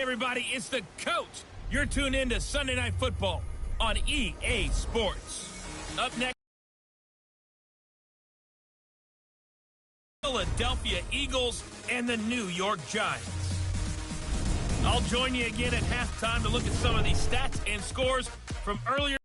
everybody, it's the coach. You're tuned in to Sunday Night Football on EA Sports. Up next, Philadelphia Eagles and the New York Giants. I'll join you again at halftime to look at some of these stats and scores from earlier.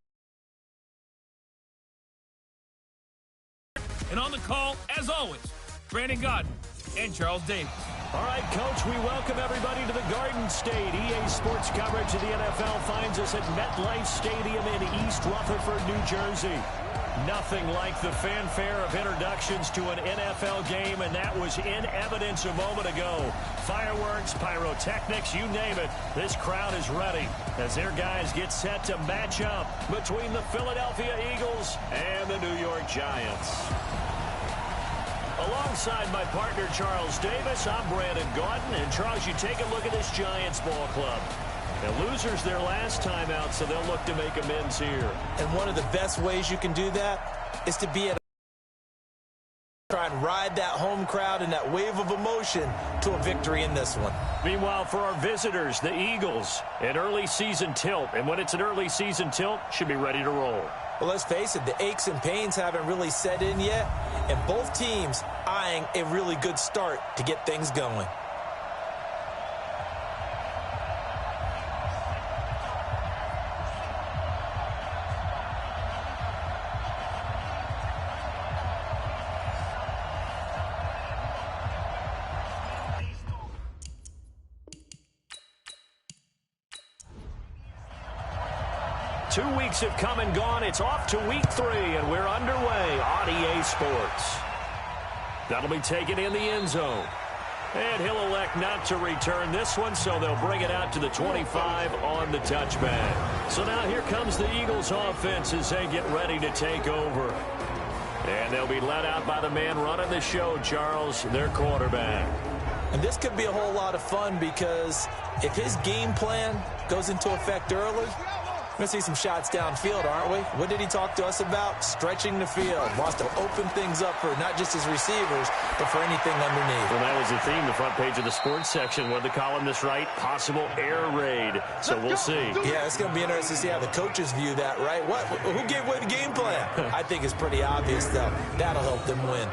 And on the call, as always, Brandon Godden and Charles Davis. All right, Coach, we welcome everybody to the Garden State. EA Sports coverage of the NFL finds us at MetLife Stadium in East Rutherford, New Jersey. Nothing like the fanfare of introductions to an NFL game, and that was in evidence a moment ago. Fireworks, pyrotechnics, you name it. This crowd is ready as their guys get set to match up between the Philadelphia Eagles and the New York Giants. Alongside my partner, Charles Davis, I'm Brandon Godden. And, Charles, you take a look at this Giants ball club. And losers their last time out, so they'll look to make amends here. And one of the best ways you can do that is to be at try and ride that home crowd and that wave of emotion to a victory in this one. Meanwhile, for our visitors, the Eagles, an early season tilt. And when it's an early season tilt, should be ready to roll. Well, let's face it, the aches and pains haven't really set in yet, and both teams eyeing a really good start to get things going. Two weeks have come and gone. It's off to week 3, and we're underway on EA Sports. That'll be taken in the end zone. And he'll elect not to return this one, so they'll bring it out to the 25 on the touchback. So now here comes the Eagles offense as they get ready to take over. And they'll be led out by the man running the show, Charles, their quarterback. And this could be a whole lot of fun because if his game plan goes into effect early, we're going to see some shots downfield, aren't we? What did he talk to us about? Stretching the field. Wants to open things up for not just his receivers, but for anything underneath. Well, that was the theme, the front page of the sports section. What did the columnist write? Possible air raid. So we'll see. Yeah, it's going to be interesting to see how the coaches view that, right? Who gave away the game plan? I think it's pretty obvious, though. That'll help them win.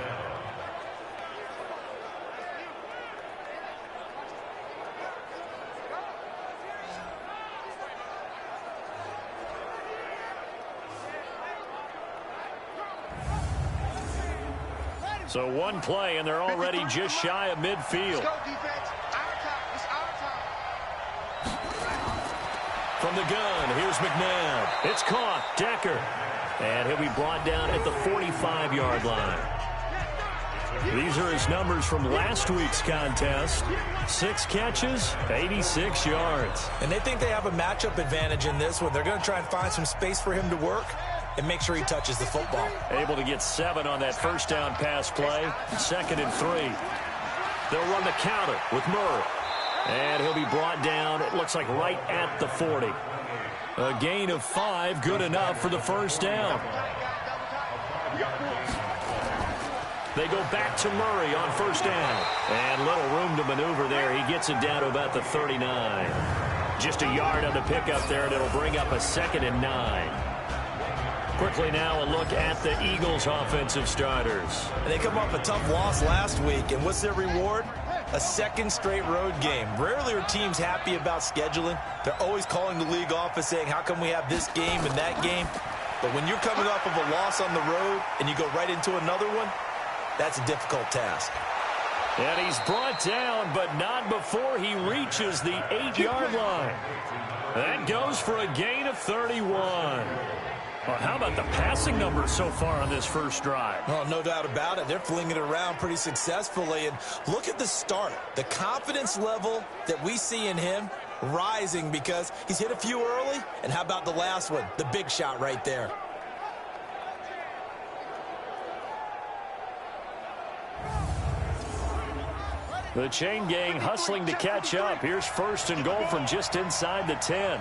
So one play, and they're already just shy of midfield. From the gun, here's McNabb. It's caught. Decker. And he'll be brought down at the 45-yard line. These are his numbers from last week's contest. 6 catches, 86 yards. And they think they have a matchup advantage in this one. They're going to try and find some space for him to work and make sure he touches the football. Able to get 7 on that first down pass play. 2nd and 3. They'll run the counter with Murray. And he'll be brought down, it looks like right at the 40. A gain of 5, good enough for the first down. They go back to Murray on first down. And little room to maneuver there. He gets it down to about the 39. Just a yard on the pickup there, and it'll bring up a 2nd and 9. Quickly now, a look at the Eagles' offensive starters. And they come off a tough loss last week, and what's their reward? A 2nd straight road game. Rarely are teams happy about scheduling. They're always calling the league office saying, how come we have this game and that game? But when you're coming off of a loss on the road and you go right into another one, that's a difficult task. And he's brought down, but not before he reaches the 8-yard line. That goes for a gain of 31. Well, how about the passing numbers so far on this first drive? Oh, no doubt about it. They're flinging it around pretty successfully. And look at the start. The confidence level that we see in him rising because he's hit a few early. And how about the last one? The big shot right there. The chain gang hustling to catch up. Here's 1st and goal from just inside the 10.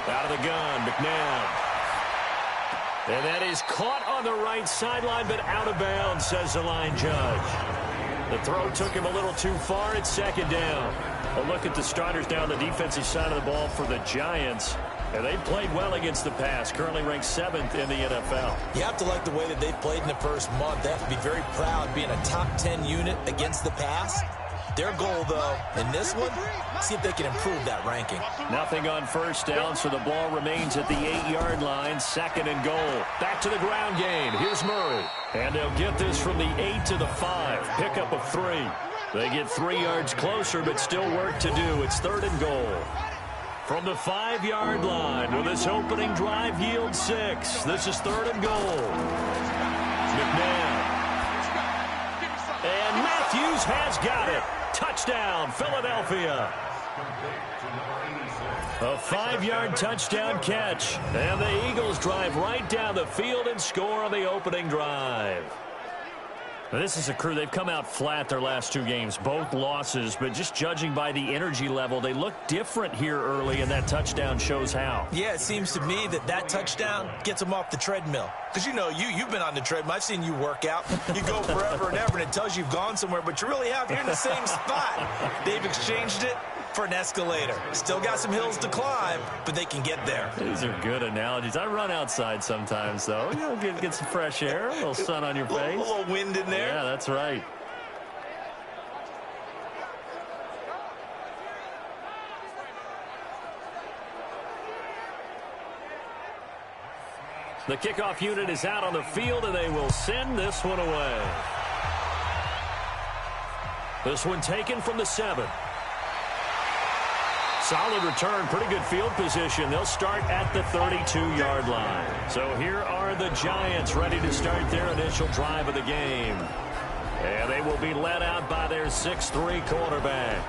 Out of the gun, McNabb. And that is caught on the right sideline, but out of bounds, says the line judge. The throw took him a little too far. It's second down. A look at the starters now on the defensive side of the ball for the Giants. And they played well against the pass, currently ranked 7th in the NFL. You have to like the way that they've played in the first month. They have to be very proud being a top 10 unit against the pass. Their goal, though, in this one, see if they can improve that ranking. Nothing on first down, so the ball remains at the 8-yard line. Second and goal. Back to the ground game. Here's Murray. And they'll get this from the 8 to the 5. Pickup of 3. They get 3 yards closer, but still work to do. It's third and goal. From the 5-yard line, will this opening drive yield 6? This is third and goal. McNabb. And Matthews has got it. Touchdown, Philadelphia. A 5-yard touchdown catch. And the Eagles drive right down the field and score on the opening drive. Now, this is a crew. They've come out flat their last 2 games, both losses, but just judging by the energy level, they look different here early, and that touchdown shows how. Yeah, it seems to me that touchdown gets them off the treadmill. Because, you know, you've been on the treadmill. I've seen you work out. You go forever and ever, and it tells you you've gone somewhere, but you really have. You're in the same spot. They've exchanged it for an escalator. Still got some hills to climb, but they can get there. These are good analogies. I run outside sometimes, though. You know, get some fresh air, a little sun on your face. A little wind in there. Yeah, that's right. The kickoff unit is out on the field, and they will send this one away. This one taken from the 7. Solid return, pretty good field position. They'll start at the 32-yard line. So here are the Giants ready to start their initial drive of the game. And they will be led out by their 6'3" quarterback.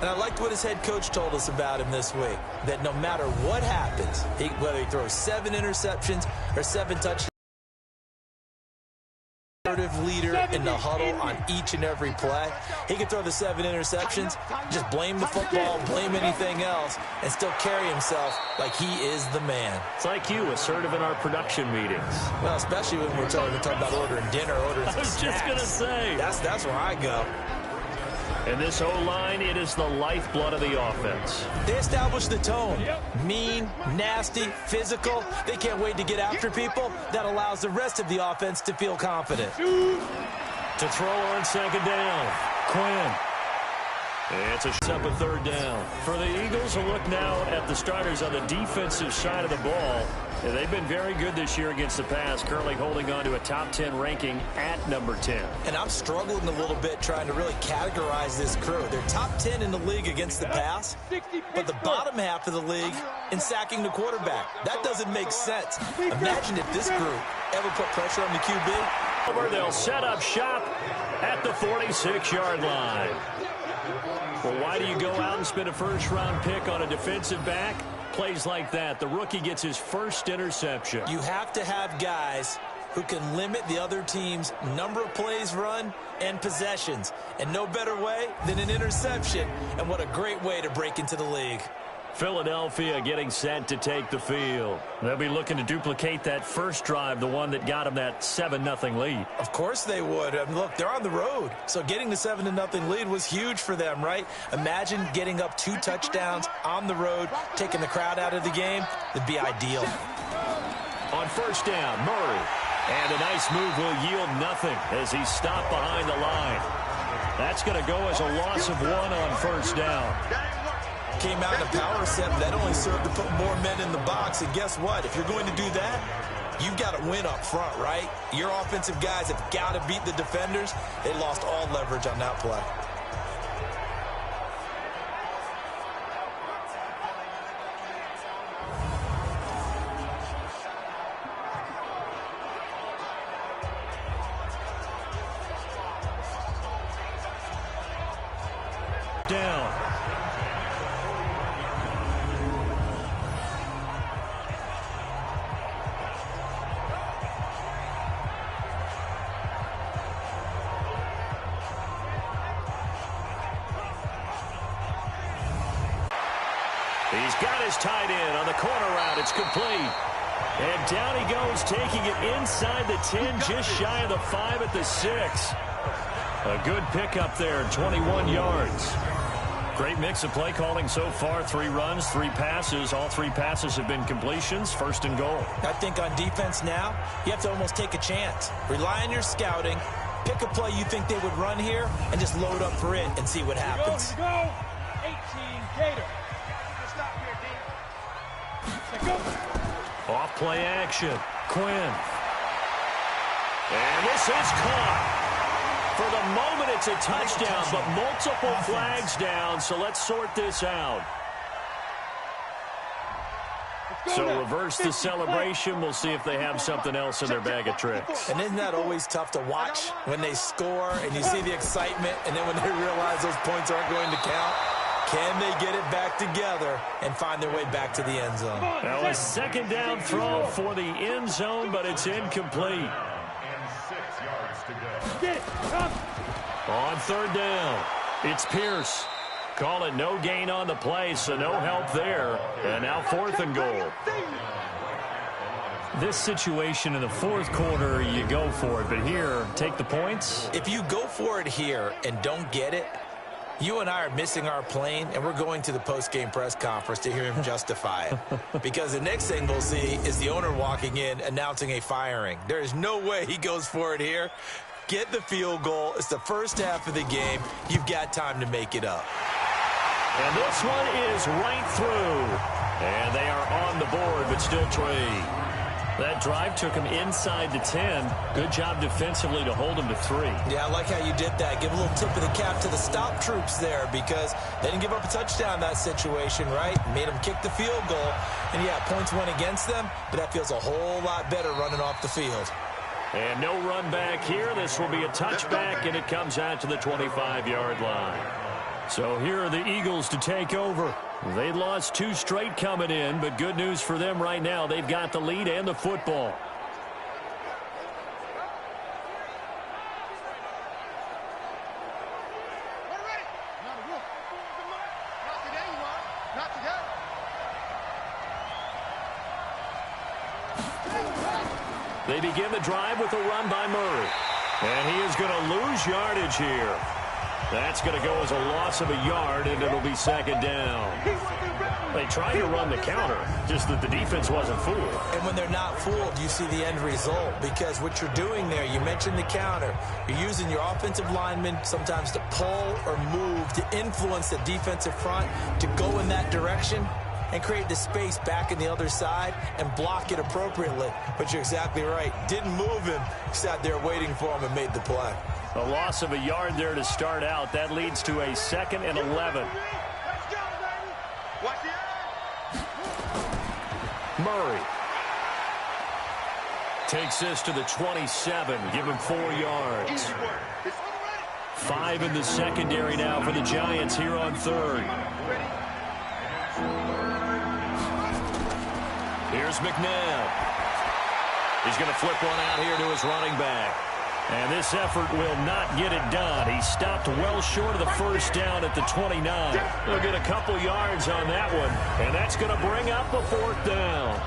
And I liked what his head coach told us about him this week, that no matter what happens, whether he throws 7 interceptions or 7 touchdowns, leader in the huddle on each and every play. He can throw the 7 interceptions, just blame the football, blame anything else, and still carry himself like he is the man. It's like you, assertive in our production meetings. Well, especially when we're talking about ordering dinner, ordering some snacks. I was just going to say. That's where I go. And this O-line, it is the lifeblood of the offense. They establish the tone. Mean, nasty, physical. They can't wait to get after people. That allows the rest of the offense to feel confident. To throw on second down. Quinn. It's up a third down. For the Eagles, a look now at the starters on the defensive side of the ball. And they've been very good this year against the pass, currently holding on to a top 10 ranking at number 10. And I'm struggling a little bit trying to really categorize this crew. They're top 10 in the league against the pass, but the bottom half of the league in sacking the quarterback. That doesn't make sense. Imagine if this group ever put pressure on the QB. They'll set up shop at the 46-yard line. Well, why do you go out and spend a first-round pick on a defensive back? Plays like that, the rookie gets his first interception. You have to have guys who can limit the other team's number of plays run and possessions. And no better way than an interception. And what a great way to break into the league. Philadelphia getting set to take the field. They'll be looking to duplicate that first drive, the one that got them that 7-0 lead. Of course they would. I mean, look, they're on the road. So getting the 7-0 lead was huge for them, right? Imagine getting up 2 touchdowns on the road, taking the crowd out of the game. It'd be ideal. On first down, Murray. And a nice move will yield nothing as he's stopped behind the line. That's going to go as a loss of 1 on first down. Came out in a power set, but that only served to put more men in the box. And guess what? If you're going to do that, you've got to win up front, right? Your offensive guys have got to beat the defenders. They lost all leverage on that play. Down. He's got his tight end on the corner route. It's complete. And down he goes, taking it inside the 10, just shy of the 5 at the 6. A good pickup there, 21 yards. Great mix of play calling so far. 3 runs, 3 passes. All 3 passes have been completions. First and goal. I think on defense now, you have to almost take a chance. Rely on your scouting. Pick a play you think they would run here and just load up for it and see what happens. Go. 18 Gator. Stop here, D. Go. Off play action. Quinn. And this is caught. For the moment, it's a touchdown, but multiple flags down, so let's sort this out. So reverse the celebration. We'll see if they have something else in their bag of tricks. And isn't that always tough to watch when they score and you see the excitement, and then when they realize those points aren't going to count? Can they get it back together and find their way back to the end zone? Now a second down throw for the end zone, but it's incomplete. On third down, it's Pierce. Call it no gain on the play, so no help there. And now 4th and goal. This situation in the 4th quarter, you go for it. But here, take the points. If you go for it here and don't get it, you and I are missing our plane, and we're going to the post-game press conference to hear him justify it. Because the next thing we'll see is the owner walking in announcing a firing. There is no way he goes for it here. Get the field goal. It's the first half of the game. You've got time to make it up. And this one is right through. And they are on the board, but still trade. That drive took him inside the 10. Good job defensively to hold him to 3. Yeah, I like how you did that. Give a little tip of the cap to the stop troops there, because they didn't give up a touchdown in that situation, right? Made them kick the field goal. And, yeah, points went against them, but that feels a whole lot better running off the field. And no run back here. This will be a touchback, and it comes out to the 25-yard line. So here are the Eagles to take over. They lost 2 straight coming in, but good news for them right now. They've got the lead and the football. They begin the drive with a run by Murray. And he is going to lose yardage here. That's going to go as a loss of a yard, and it'll be 2nd down. They tried to run the counter, just that the defense wasn't fooled. And when they're not fooled, you see the end result, because what you're doing there, you mentioned the counter. You're using your offensive linemen sometimes to pull or move to influence the defensive front to go in that direction and create the space back in the other side and block it appropriately. But you're exactly right. Didn't move him. Sat there waiting for him and made the play. A loss of a yard there to start out. That leads to a 2nd and 11. Murray takes this to the 27. Give him 4 yards. 5 in the secondary now for the Giants here on 3rd. Here's McNabb. He's going to flip one out here to his running back. And this effort will not get it done. He stopped well short of the first down at the 29. They'll get a couple yards on that one. And that's going to bring up a 4th down.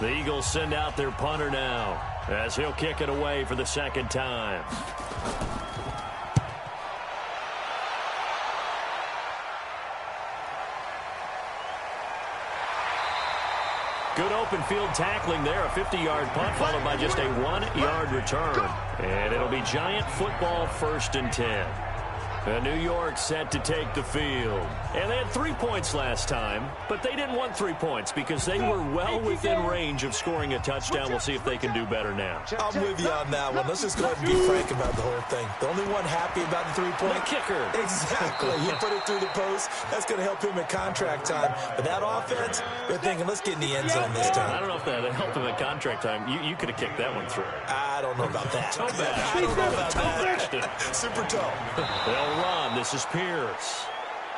The Eagles send out their punter now, as he'll kick it away for the 2nd time. Good open field tackling there. A 50-yard punt followed by just a 1-yard return. And it'll be Giant football, 1st and 10. New York set to take the field. And they had 3 points last time, but they didn't want 3 points because they were well within range of scoring a touchdown. We'll see if they can do better now. I'm with you on that one. Let's just go ahead and be frank about the whole thing. The only one happy about the 3-point. The kicker. Exactly. You put it through the post. That's going to help him at contract time. But that offense, they're thinking, let's get in the end zone this time. I don't know if that helped him at contract time. You could have kicked that one through. I don't know about that. Toe bad. I don't know about that. Super toe. They'll run. This is Pierce.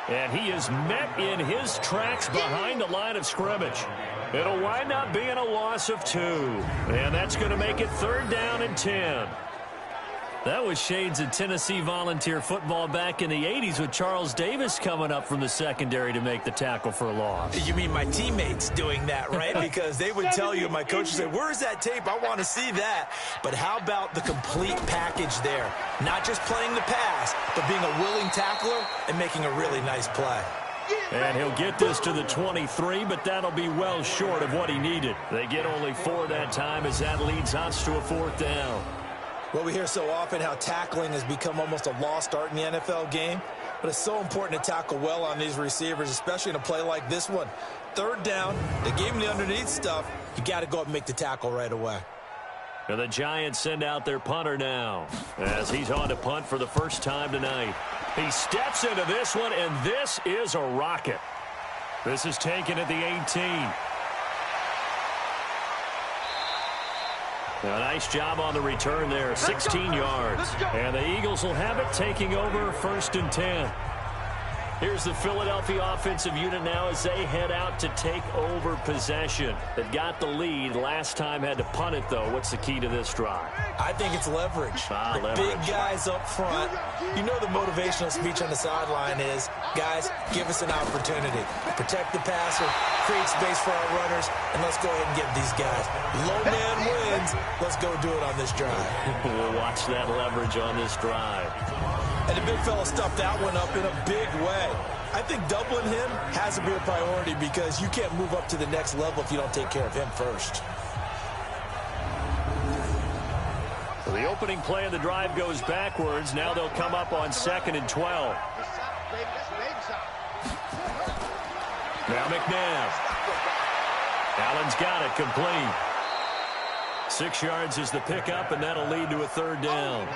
And he is met in his tracks behind the line of scrimmage. It'll wind up being a loss of 2. And that's going to make it 3rd down and 10. That was shades of Tennessee volunteer football back in the 80s with Charles Davis coming up from the secondary to make the tackle for a loss. You mean my teammates doing that, right? Because they would tell you, my coach would say, where's that tape? I want to see that. But how about the complete package there? Not just playing the pass, but being a willing tackler and making a really nice play. And he'll get this to the 23, but that'll be well short of what he needed. They get only 4 that time as that leads us to a 4th down. Well, we hear so often how tackling has become almost a lost art in the NFL game, but it's so important to tackle well on these receivers, especially in a play like this one. 3rd down, they gave him the underneath stuff. You got to go up and make the tackle right away. And the Giants send out their punter now as he's on to punt for the first time tonight. He steps into this one, and this is a rocket. This is taken at the 18. A nice job on the return there, 16 yards. And the Eagles will have it, taking over 1st and 10. Here's the Philadelphia offensive unit now as they head out to take over possession. They've got the lead. Last time had to punt it, though. What's the key to this drive? I think it's leverage. Leverage. Big guys up front. You know the motivational speech on the sideline is, guys, give us an opportunity. Protect the passer, create space for our runners, and let's go ahead and get these guys. Low man wins. Let's go do it on this drive. We'll watch that leverage on this drive. And the big fella stuffed that one up in a big way. I think doubling him has to be a priority because you can't move up to the next level if you don't take care of him first. The opening play of the drive goes backwards. Now they'll come up on 2nd and 12. Now McNabb. Allen's got it complete. 6 yards is the pickup, and that'll lead to a 3rd down.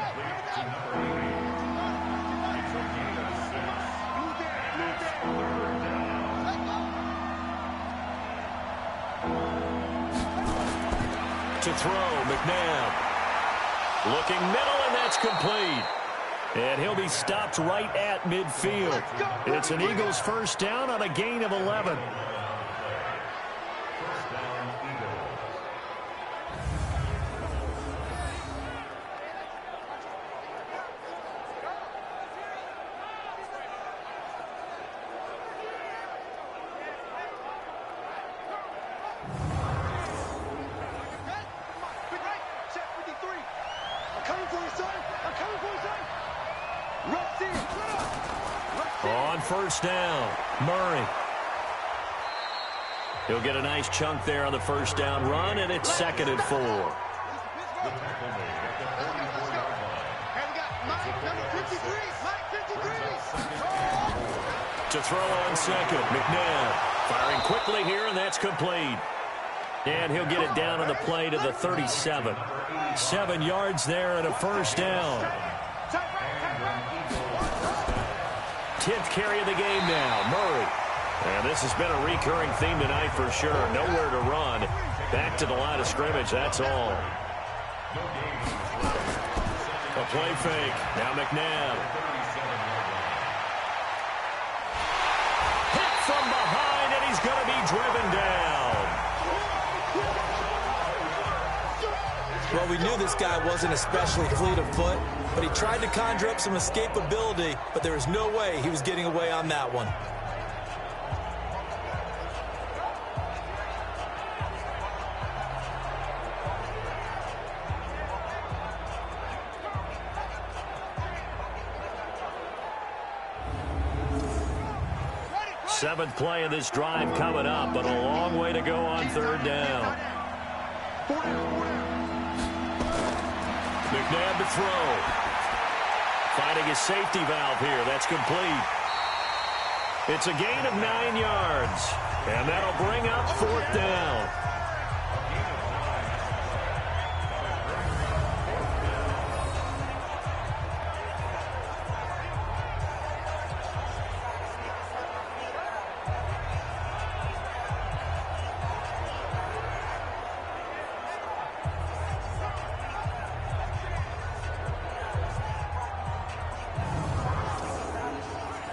To throw, McNabb. Looking middle, and that's complete. And he'll be stopped right at midfield. It's an Eagles 1st down on a gain of 11. On 1st down, Murray. He'll get a nice chunk there on the 1st down run, and it's 2nd and 4. To throw on 2nd, McNabb. Firing quickly here, and that's complete. And he'll get it down on the play to the 37. 7 yards there and a 1st down. 10th carry of the game now, Murray. And this has been a recurring theme tonight for sure. Nowhere to run. Back to the line of scrimmage, that's all. A play fake. Now McNabb. Hit from behind, and he's going to be driven down. Well, we knew this guy wasn't especially fleet of foot, but he tried to conjure up some escapability, but there was no way he was getting away on that one. Seventh play of this drive coming up, but a long way to go on 3rd down. McNabb to throw. Finding his safety valve here. That's complete. It's a gain of 9 yards. And that'll bring up 4th down.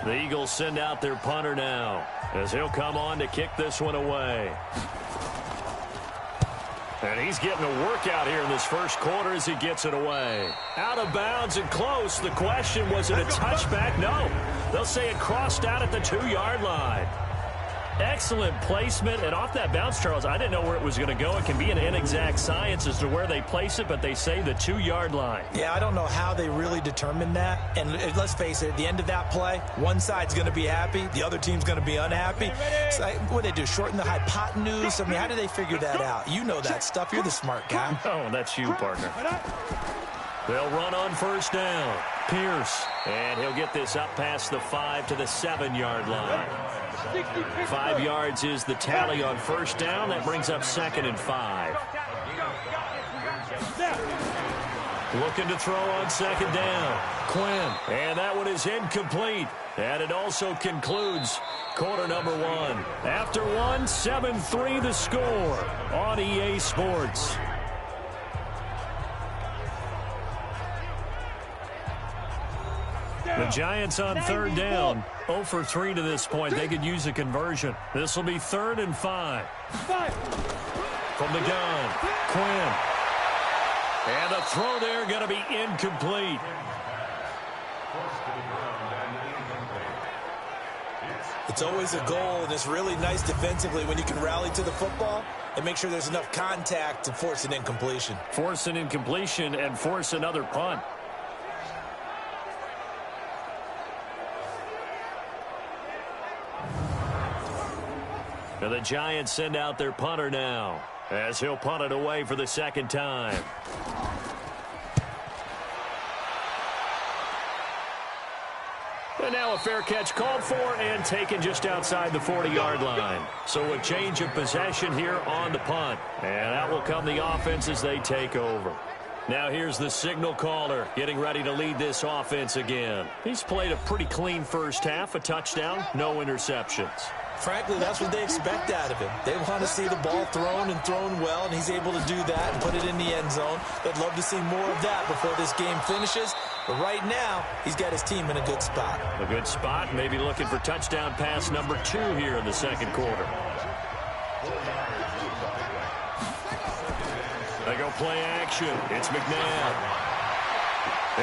The Eagles send out their punter now as he'll come on to kick this one away. And he's getting a workout here in this first quarter as he gets it away. Out of bounds and close. The question, was it a touchback? No. They'll say it crossed out at the 2-yard line. Excellent placement. And off that bounce, Charles, I didn't know where it was going to go. It can be an inexact science as to where they place it, but they say the 2-yard line. Yeah, I don't know how they really determined that. And let's face it, at the end of that play, one side's going to be happy, the other team's going to be unhappy. So, what do they do, shorten the hypotenuse? I mean, how do they figure that out? You know that stuff. You're the smart guy. Oh, that's you, partner. They'll run on first down. Pierce. And he'll get this up past the 5 to the 7-yard line. 5 yards is the tally on first down. That brings up 2nd and 5. Looking to throw on 2nd down. Quinn. And that one is incomplete. And it also concludes quarter number 1. After 1, 7-3 the score on EA Sports. The Giants on 3rd down. 0 for 3 to this point. They could use a conversion. This will be 3rd and 5. From the gun, Quinn. And the throw there going to be incomplete. It's always a goal, and it's really nice defensively when you can rally to the football and make sure there's enough contact to force an incompletion. Force an incompletion and force another punt. And the Giants send out their punter now as he'll punt it away for the 2nd time. And now a fair catch called for and taken just outside the 40-yard line. So a change of possession here on the punt. And out will come the offense as they take over. Now here's the signal caller getting ready to lead this offense again. He's played a pretty clean first half, a touchdown, no interceptions. Frankly, that's what they expect out of him. They want to see the ball thrown and thrown well, and he's able to do that and put it in the end zone. They'd love to see more of that before this game finishes. But right now, he's got his team in a good spot. A good spot, maybe looking for touchdown pass number 2 here in the 2nd quarter. They go play action. It's McNabb.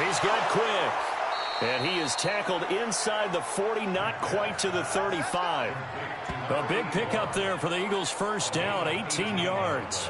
He's got quick. And he is tackled inside the 40, not quite to the 35. A big pickup there for the Eagles' first down, 18 yards.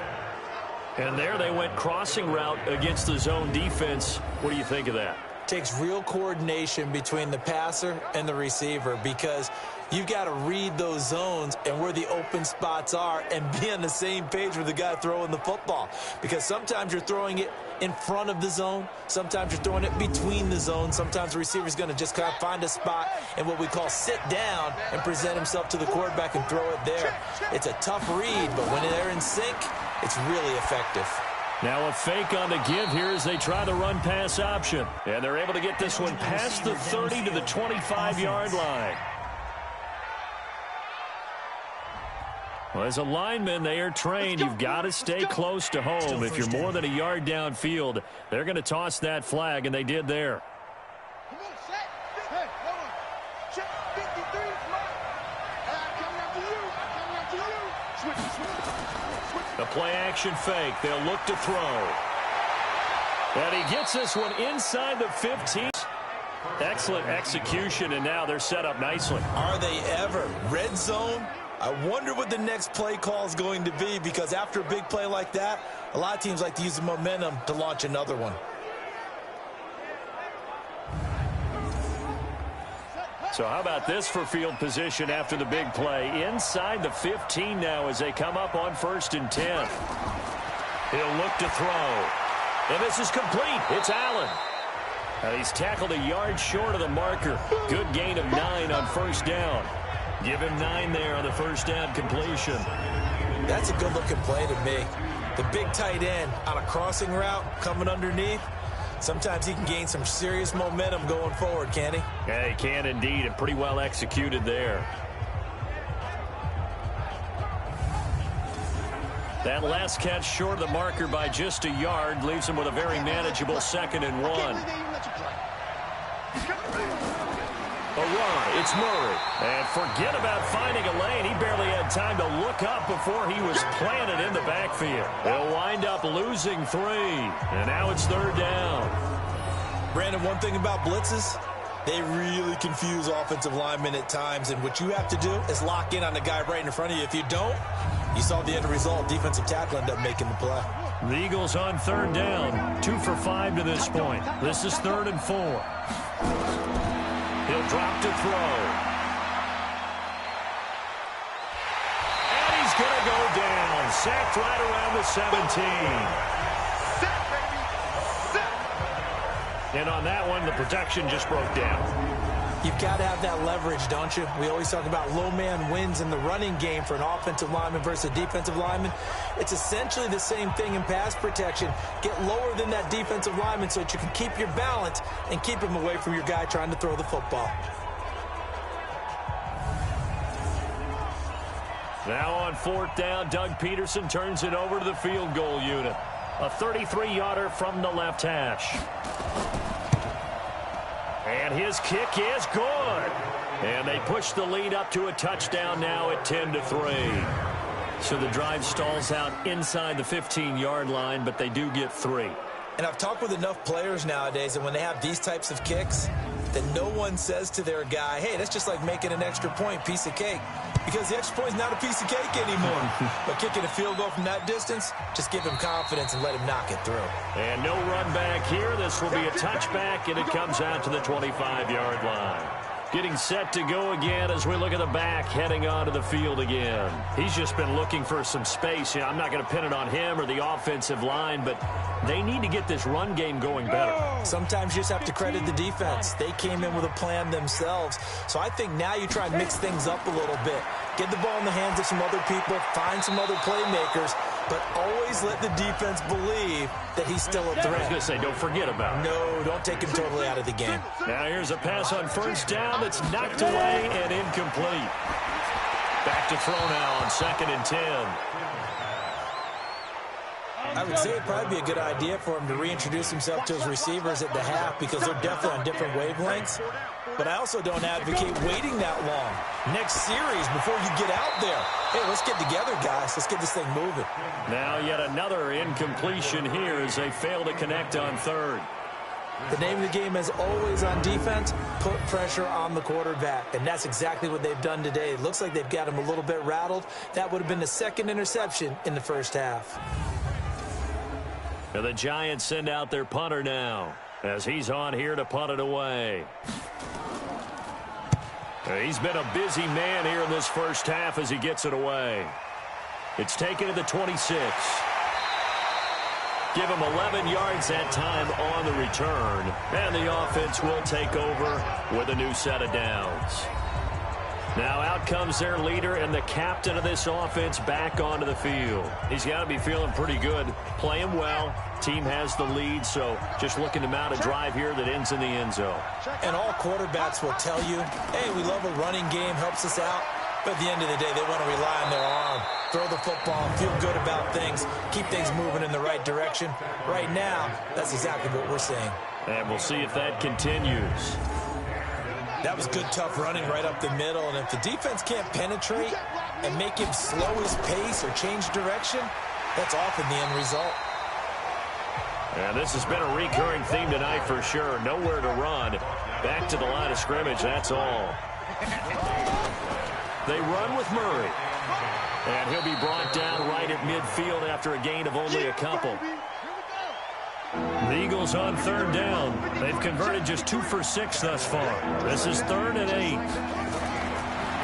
And there they went crossing route against the zone defense. What do you think of that? Takes real coordination between the passer and the receiver because you've got to read those zones and where the open spots are and be on the same page with the guy throwing the football. Because sometimes you're throwing it in front of the zone. Sometimes you're throwing it between the zones. Sometimes the receiver's going to just kind of find a spot and what we call sit down and present himself to the quarterback and throw it there. It's a tough read, but when they're in sync, it's really effective. Now a fake on the give here as they try the run-pass option. And they're able to get this one past the 30 to the 25-yard line. Well, as a lineman, they are trained. You've got to stay close to home. If you're more than a yard downfield, they're going to toss that flag, and they did there. The play-action fake. They'll look to throw. And he gets this one inside the 15. Excellent execution, and now they're set up nicely. Are they ever? Red zone? I wonder what the next play call is going to be because after a big play like that, a lot of teams like to use the momentum to launch another one. So how about this for field position after the big play? Inside the 15 now as they come up on 1st and 10. He'll look to throw. And this is complete. It's Allen. And he's tackled a yard short of the marker. Good gain of 9 on first down. Give him 9 there on the first down completion. That's a good-looking play to me. The big tight end on a crossing route coming underneath. Sometimes he can gain some serious momentum going forward, can't he? Yeah, he can indeed, and pretty well executed there. That last catch short of the marker by just a yard leaves him with a very manageable 2nd and 1. A run. It's Murray. And forget about finding a lane. He barely had time to look up before he was planted in the backfield. They'll wind up losing 3. And now it's 3rd down. Brandon, one thing about blitzes, they really confuse offensive linemen at times. And what you have to do is lock in on the guy right in front of you. If you don't, you saw the end result. Defensive tackle ended up making the play. The Eagles on 3rd down. 2 for 5 to this point. This is 3rd and 4. He'll drop to throw. And he's going to go down. Sacked right around the 17. And on that one, the protection just broke down. You've got to have that leverage, don't you? We always talk about low man wins in the running game for an offensive lineman versus a defensive lineman. It's essentially the same thing in pass protection. Get lower than that defensive lineman so that you can keep your balance and keep him away from your guy trying to throw the football. Now on 4th down, Doug Peterson turns it over to the field goal unit. A 33-yarder from the left hash. And his kick is good. And they push the lead up to a touchdown now at 10-3. So the drive stalls out inside the 15-yard line, but they do get 3. And I've talked with enough players nowadays that when they have these types of kicks, that no one says to their guy, hey, that's just like making an extra point, piece of cake. Because the extra point is not a piece of cake anymore. But kicking a field goal from that distance, just give him confidence and let him knock it through. And no run back here. This will be a touchback, and it comes out to the 25-yard line. Getting set to go again as we look at the back heading onto the field again. He's just been looking for some space. I'm not going to pin it on him or the offensive line, but they need to get this run game going better. Sometimes you just have to credit the defense. They came in with a plan themselves. So I think now you try and mix things up a little bit. Get the ball in the hands of some other people, find some other playmakers, but always let the defense believe that he's still a threat. I was going to say, don't forget about it. No, don't take him totally out of the game. Now here's a pass on 1st down that's knocked away and incomplete. Back to throw now on 2nd and 10. I would say it'd probably be a good idea for him to reintroduce himself to his receivers at the half because they're definitely on different wavelengths. But I also don't advocate waiting that long. Next series, before you get out there, hey, let's get together, guys. Let's get this thing moving. Now yet another incompletion here as they fail to connect on 3rd. The name of the game is always on defense, put pressure on the quarterback. And that's exactly what they've done today. It looks like they've got him a little bit rattled. That would have been the 2nd interception in the first half. And the Giants send out their punter now as he's on here to punt it away. He's been a busy man here in this first half as he gets it away. It's taken to the 26. Give him 11 yards that time on the return. And the offense will take over with a new set of downs. Now out comes their leader and the captain of this offense back onto the field. He's got to be feeling pretty good, playing well. Team has the lead, so just looking to mount a drive here that ends in the end zone. And all quarterbacks will tell you, hey, we love a running game, helps us out. But at the end of the day, they want to rely on their arm. Throw the football, feel good about things, keep things moving in the right direction. Right now, that's exactly what we're seeing. And we'll see if that continues. That was good, tough running right up the middle. And if the defense can't penetrate and make him slow his pace or change direction, that's often the end result. And this has been a recurring theme tonight for sure. Nowhere to run. Back to the line of scrimmage, that's all. They run with Murray. And he'll be brought down right at midfield after a gain of only a couple. The Eagles on 3rd down. They've converted just 2 for 6 thus far. This is 3rd and 8.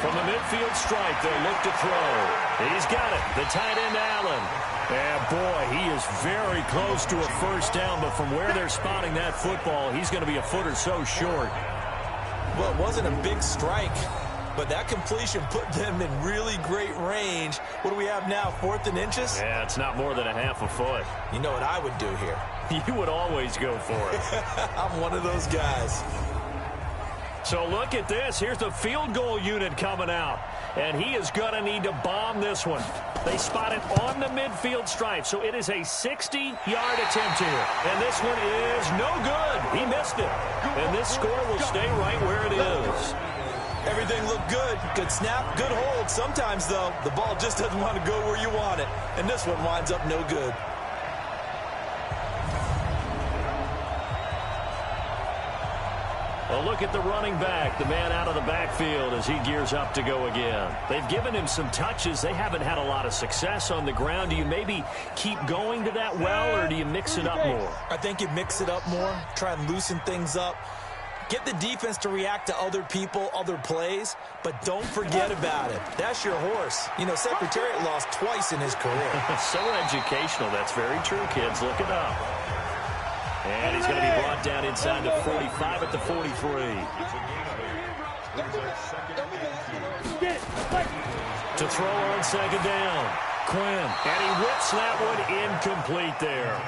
From the midfield stripe, they'll look to throw. He's got it. The tight end, Allen. And, boy, he is very close to a first down, but from where they're spotting that football, he's going to be a foot or so short. Well, it wasn't a big strike, but that completion put them in really great range. What do we have now, 4th and inches? Yeah, it's not more than a half a foot. You know what I would do here? You would always go for it. I'm one of those guys. So look at this. Here's the field goal unit coming out. And he is going to need to bomb this one. They spot it on the midfield stripe, so it is a 60-yard attempt here. And this one is no good. He missed it. And this score will stay right where it is. Everything looked good. Good snap, good hold. Sometimes, though, the ball just doesn't want to go where you want it. And this one winds up no good. Well, look at the running back, the man out of the backfield as he gears up to go again. They've given him some touches. They haven't had a lot of success on the ground. Do you maybe keep going to that well, or do you mix it up more? I think you mix it up more, try and loosen things up. Get the defense to react to other people, other plays, but don't forget about it. That's your horse. You know, Secretariat lost twice in his career. So educational. That's very true, kids. Look it up. And he's going to be brought down inside the 45 at the 43. To throw on second down. Quinn. And he whips that one incomplete there.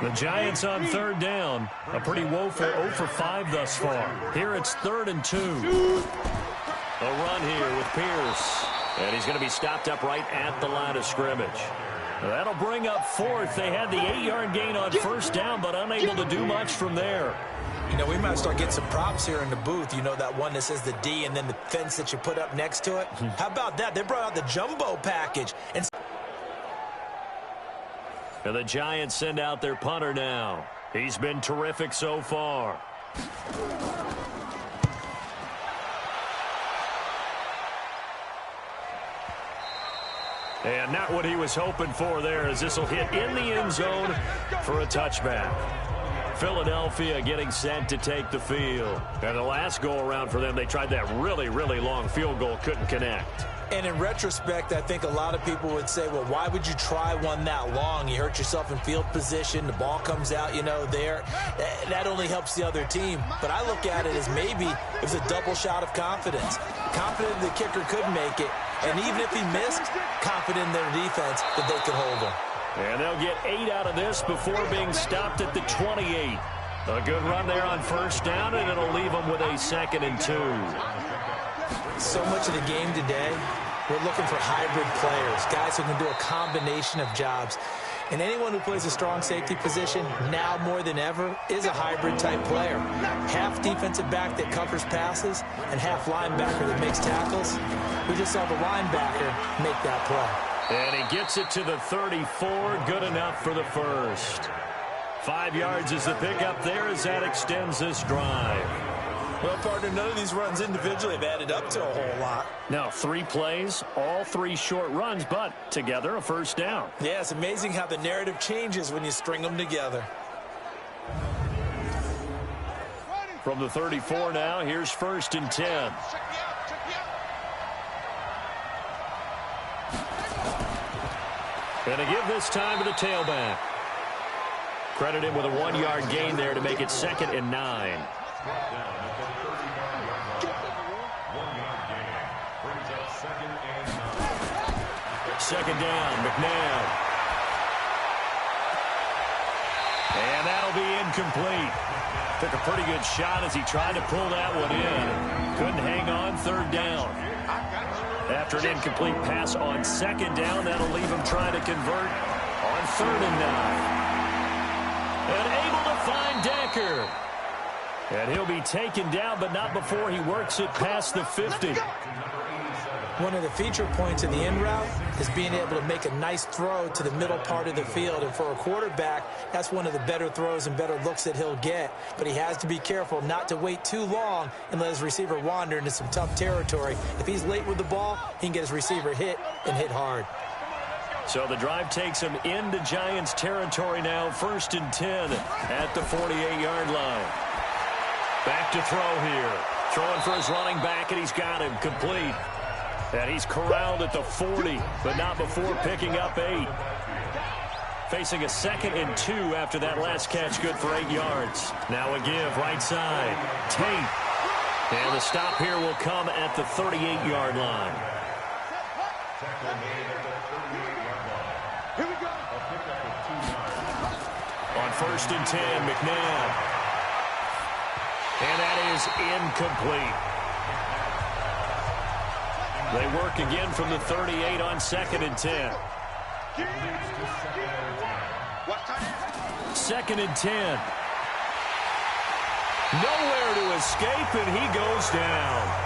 The Giants on third down. A pretty woeful 0 for 5 thus far. Here it's 3rd and 2. A run here with Pierce. And he's going to be stopped up right at the line of scrimmage. That'll bring up 4th. They had the 8-yard gain on first down, but unable to do much from there. You know, we might start getting some props here in the booth. You know, that one that says the D and then the fence that you put up next to it. How about that? They brought out the jumbo package. And the Giants send out their punter now. He's been terrific so far. And not what he was hoping for there, as this will hit in the end zone for a touchback. Philadelphia getting set to take the field. And the last go-around for them, they tried that really, really long field goal, couldn't connect. And in retrospect, I think a lot of people would say, well, why would you try one that long? You hurt yourself in field position. The ball comes out, you know, there. That only helps the other team. But I look at it as maybe it was a double shot of confidence. Confident the kicker could make it. And even if he missed, confident in their defense that they could hold him. And they'll get 8 out of this before being stopped at the 28. A good run there on first down, and it'll leave them with a 2nd and 2. So much of the game today, we're looking for hybrid players, guys who can do a combination of jobs. And anyone who plays a strong safety position, now more than ever, is a hybrid-type player. Half defensive back that covers passes and half linebacker that makes tackles. We just saw the linebacker make that play. And he gets it to the 34, good enough for the first. 5 yards is the pickup there as that extends this drive. Well, partner, none of these runs individually have added up to a whole lot. Now, 3 plays, all 3 short runs, but together a first down. Yeah, it's amazing how the narrative changes when you string them together. From the 34 now, here's 1st and 10. And to give this time to the tailback. Credit him with a 1-yard gain there to make it 2nd and 9. Second down, McNabb. And that'll be incomplete. Took a pretty good shot as he tried to pull that one in. Couldn't hang on, 3rd down. After an incomplete pass on 2nd down, that'll leave him trying to convert on 3rd and 9. And able to find Decker. And he'll be taken down, but not before he works it past the 50. One of the feature points of the in route is being able to make a nice throw to the middle part of the field. And for a quarterback, that's one of the better throws and better looks that he'll get. But he has to be careful not to wait too long and let his receiver wander into some tough territory. If he's late with the ball, he can get his receiver hit and hit hard. So the drive takes him into Giants territory now. 1st and 10 at the 48-yard line. Back to throw here. Throwing for his running back, and he's got him complete. And he's corralled at the 40, but not before picking up 8. Facing a 2nd and 2 after that last catch, good for 8 yards. Now a give, right side. Tate. And the stop here will come at the 38-yard line. Here we go. On 1st and 10, McNabb. And that is incomplete. They work again from the 38 on 2nd and 10. 2nd and 10. Nowhere to escape, and he goes down.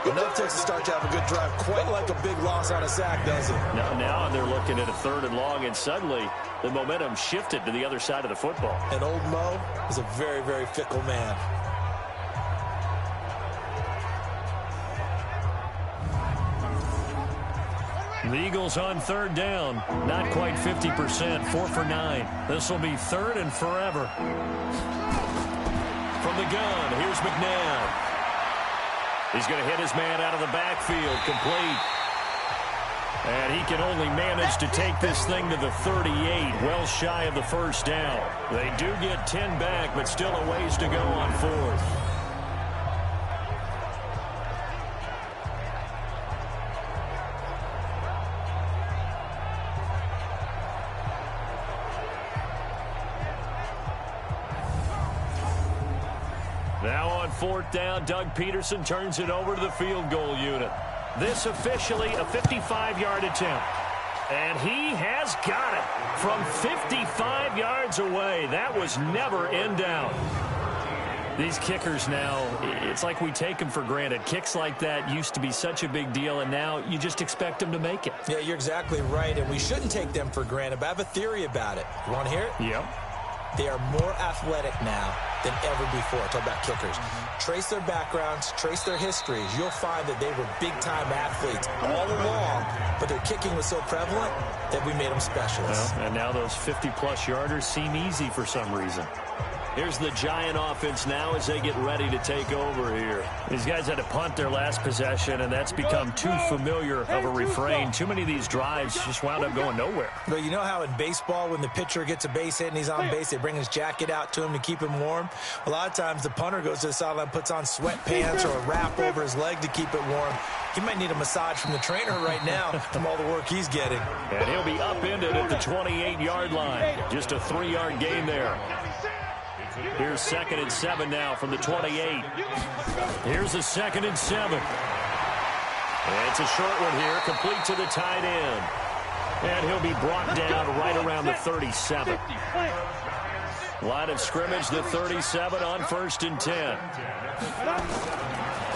Enough takes to start to have a good drive, quite like a big loss on a sack, does it? Now they're looking at a 3rd and long, and suddenly the momentum shifted to the other side of the football. And old Mo is a very, very fickle man. The Eagles on 3rd down. Not quite 50%. 4 for 9. This will be 3rd and forever. From the gun, here's McNabb. He's going to hit his man out of the backfield. Complete. And he can only manage to take this thing to the 38, well shy of the 1st down. They do get 10 back, but still a ways to go on 4th. Now on 4th down, Doug Peterson turns it over to the field goal unit. This officially a 55-yard attempt. And he has got it from 55 yards away. That was never in doubt. These kickers now, it's like we take them for granted. Kicks like that used to be such a big deal, and now you just expect them to make it. Yeah, you're exactly right, and we shouldn't take them for granted, but I have a theory about it. You want to hear it? Yep. They are more athletic now than ever before. Talk about kickers. Trace their backgrounds, trace their histories. You'll find that they were big-time athletes all along, but their kicking was so prevalent that we made them specialists. Well, and now those 50-plus yarders seem easy for some reason. Here's the Giant offense now as they get ready to take over here. These guys had to punt their last possession, and that's become too familiar of a refrain. Too many of these drives just wound up going nowhere. Well, you know how in baseball when the pitcher gets a base hit and he's on base, they bring his jacket out to him to keep him warm? A lot of times the punter goes to the sideline, puts on sweatpants or a wrap over his leg to keep it warm. He might need a massage from the trainer right now from all the work he's getting. And he'll be upended at the 28-yard line. Just a 3-yard gain there. Here's 2nd and 7 now from the 28. Here's a 2nd and 7. And it's a short one here, complete to the tight end. And he'll be brought down right around the 37. Line of scrimmage, the 37 on 1st and 10.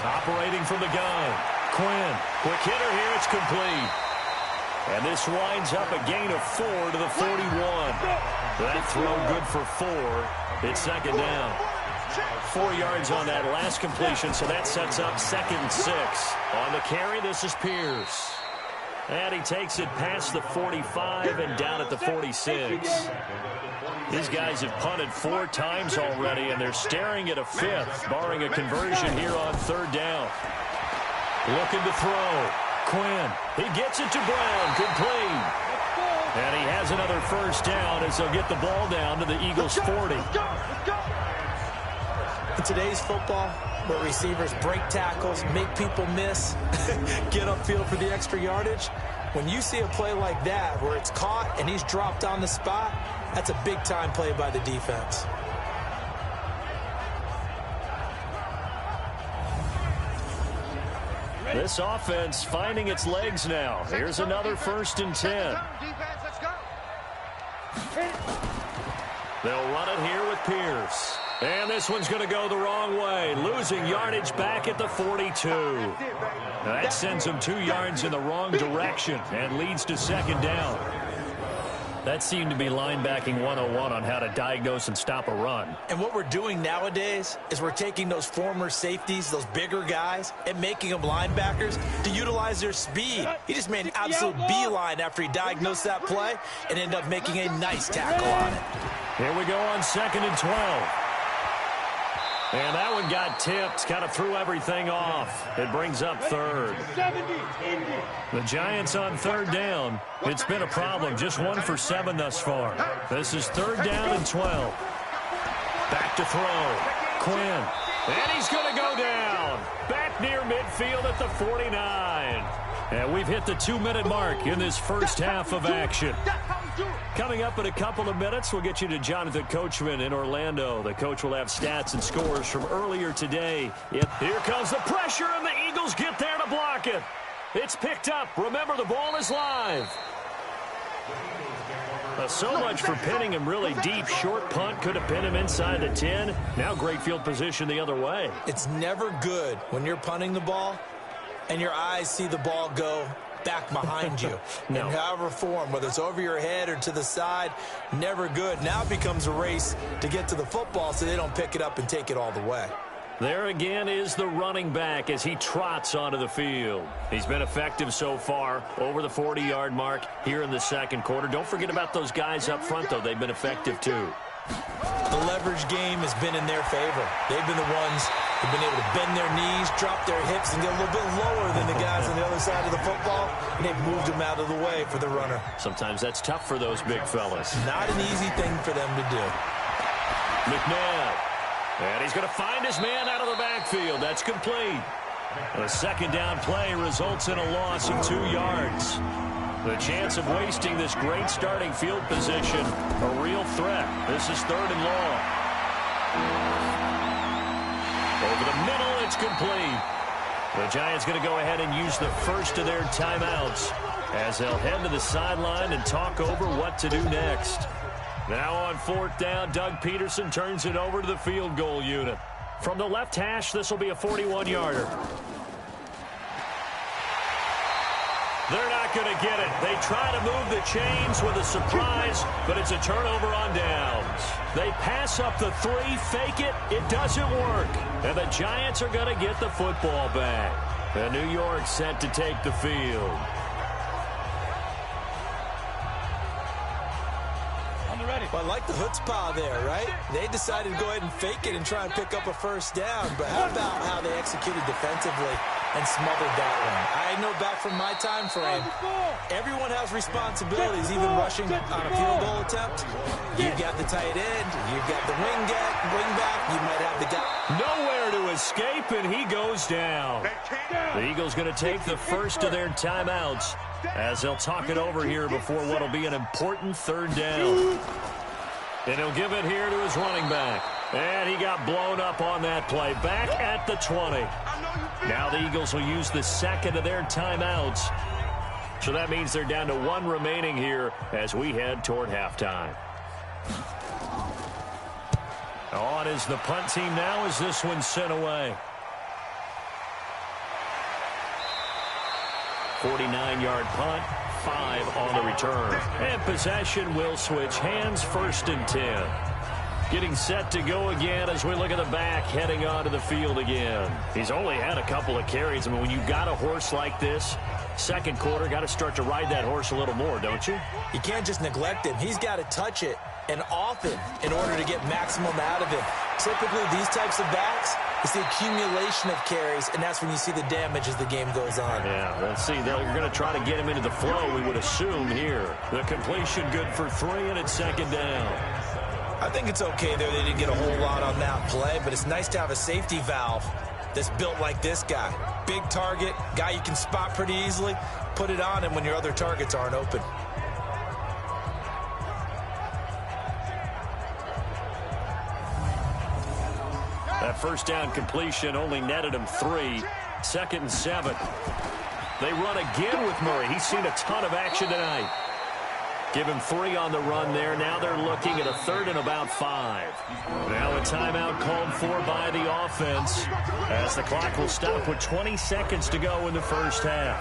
Operating from the gun. Quinn, quick hitter here, it's complete. And this winds up a gain of 4 to the 41. That throw good for 4. It's 2nd down. 4 yards on that last completion, so that sets up 2nd and 6. On the carry, this is Pierce. And he takes it past the 45 and down at the 46. These guys have punted 4 times already, and they're staring at a 5th, barring a conversion here on 3rd down. Looking to throw. Quinn, he gets it to Brown, complete. And he has another 1st down as they'll get the ball down to the Eagles' 40. In today's football, where receivers break tackles, make people miss, get upfield for the extra yardage, when you see a play like that where it's caught and he's dropped on the spot, that's a big-time play by the defense. This offense finding its legs now. Here's another 1st and 10. They'll run it here with Pierce. And this one's going to go the wrong way. Losing yardage back at the 42. Now that sends them 2 yards in the wrong direction and leads to 2nd down. That seemed to be linebacking 101 on how to diagnose and stop a run. And what we're doing nowadays is we're taking those former safeties, those bigger guys, and making them linebackers to utilize their speed. He just made an absolute beeline after he diagnosed that play and ended up making a nice tackle on it. Here we go on 2nd and 12. And that one got tipped, kind of threw everything off. It brings up 3rd. The Giants on 3rd down. It's been a problem, just 1 for 7 thus far. This is 3rd down and 12. Back to throw. Quinn. And he's going to go down. Back near midfield at the 49. And we've hit the 2-minute mark in this first half of action. Coming up in a couple of minutes, we'll get you to Jonathan Coachman in Orlando. The coach will have stats and scores from earlier today. Here comes the pressure, and the Eagles get there to block it. It's picked up. Remember, the ball is live. So much for pinning him really deep. Short punt could have pinned him inside the 10. Now great field position the other way. It's never good when you're punting the ball and your eyes see the ball go back behind you. No. In however form, whether it's over your head or to the side, never good. Now it becomes a race to get to the football so they don't pick it up and take it all the way. There again is the running back as he trots onto the field. He's been effective so far, over the 40-yard mark here in the second quarter. Don't forget about those guys up front, though. They've been effective, too. The leverage game has been in their favor. They've been the ones who've been able to bend their knees, drop their hips, and get a little bit lower than the guys on the other side of the football, and they've moved them out of the way for the runner. Sometimes that's tough for those big fellas. Not an easy thing for them to do. McNabb. And he's going to find his man out of the backfield. That's complete. A second down play results in a loss of 2 yards. The chance of wasting this great starting field position, a real threat. This is 3rd and long. Over the middle, it's complete. The Giants going to go ahead and use the first of their timeouts as they'll head to the sideline and talk over what to do next. Now on 4th down, Doug Peterson turns it over to the field goal unit. From the left hash, this will be a 41-yarder. They're not going to get it. They try to move the chains with a surprise, but it's a turnover on downs. They pass up the 3, fake it. It doesn't work. And the Giants are going to get the football back. And New York set to take the field. Well, I like the chutzpah there, right? They decided to go ahead and fake it and try and pick up a first down. But how about how they executed defensively and smothered that one? I know back from my time frame, everyone has responsibilities, even rushing on a field goal attempt. You've got the tight end, you've got the wing back, you might have the guy. Nowhere to escape, and he goes down. The Eagles going to take the first of their timeouts as they'll talk it over here before what will be an important 3rd down. And he'll give it here to his running back. And he got blown up on that play. Back at the 20. Now the Eagles will use the second of their timeouts. So that means they're down to 1 remaining here as we head toward halftime. On is the punt team now as this one's sent away. 49-yard punt. 5 on the return. And possession will switch hands, 1st and 10. Getting set to go again as we look at the back heading onto the field again. He's only had a couple of carries. I mean, when you've got a horse like this, second quarter, got to start to ride that horse a little more, don't you? You can't just neglect him. He's got to touch it, and often, in order to get maximum out of him. Typically, these types of backs, it's the accumulation of carries, and that's when you see the damage as the game goes on. Yeah, let's see. They're going to try to get him into the flow, we would assume here. The completion good for 3, and it's 2nd down. I think it's okay there. They didn't get a whole lot on that play, but it's nice to have a safety valve that's built like this guy. Big target, guy you can spot pretty easily. Put it on him when your other targets aren't open. That first down completion only netted him 3. 2nd and 7. They run again with Murray. He's seen a ton of action tonight. Give him 3 on the run there. Now they're looking at a 3rd and about 5. Now a timeout called for by the offense as the clock will stop with 20 seconds to go in the first half.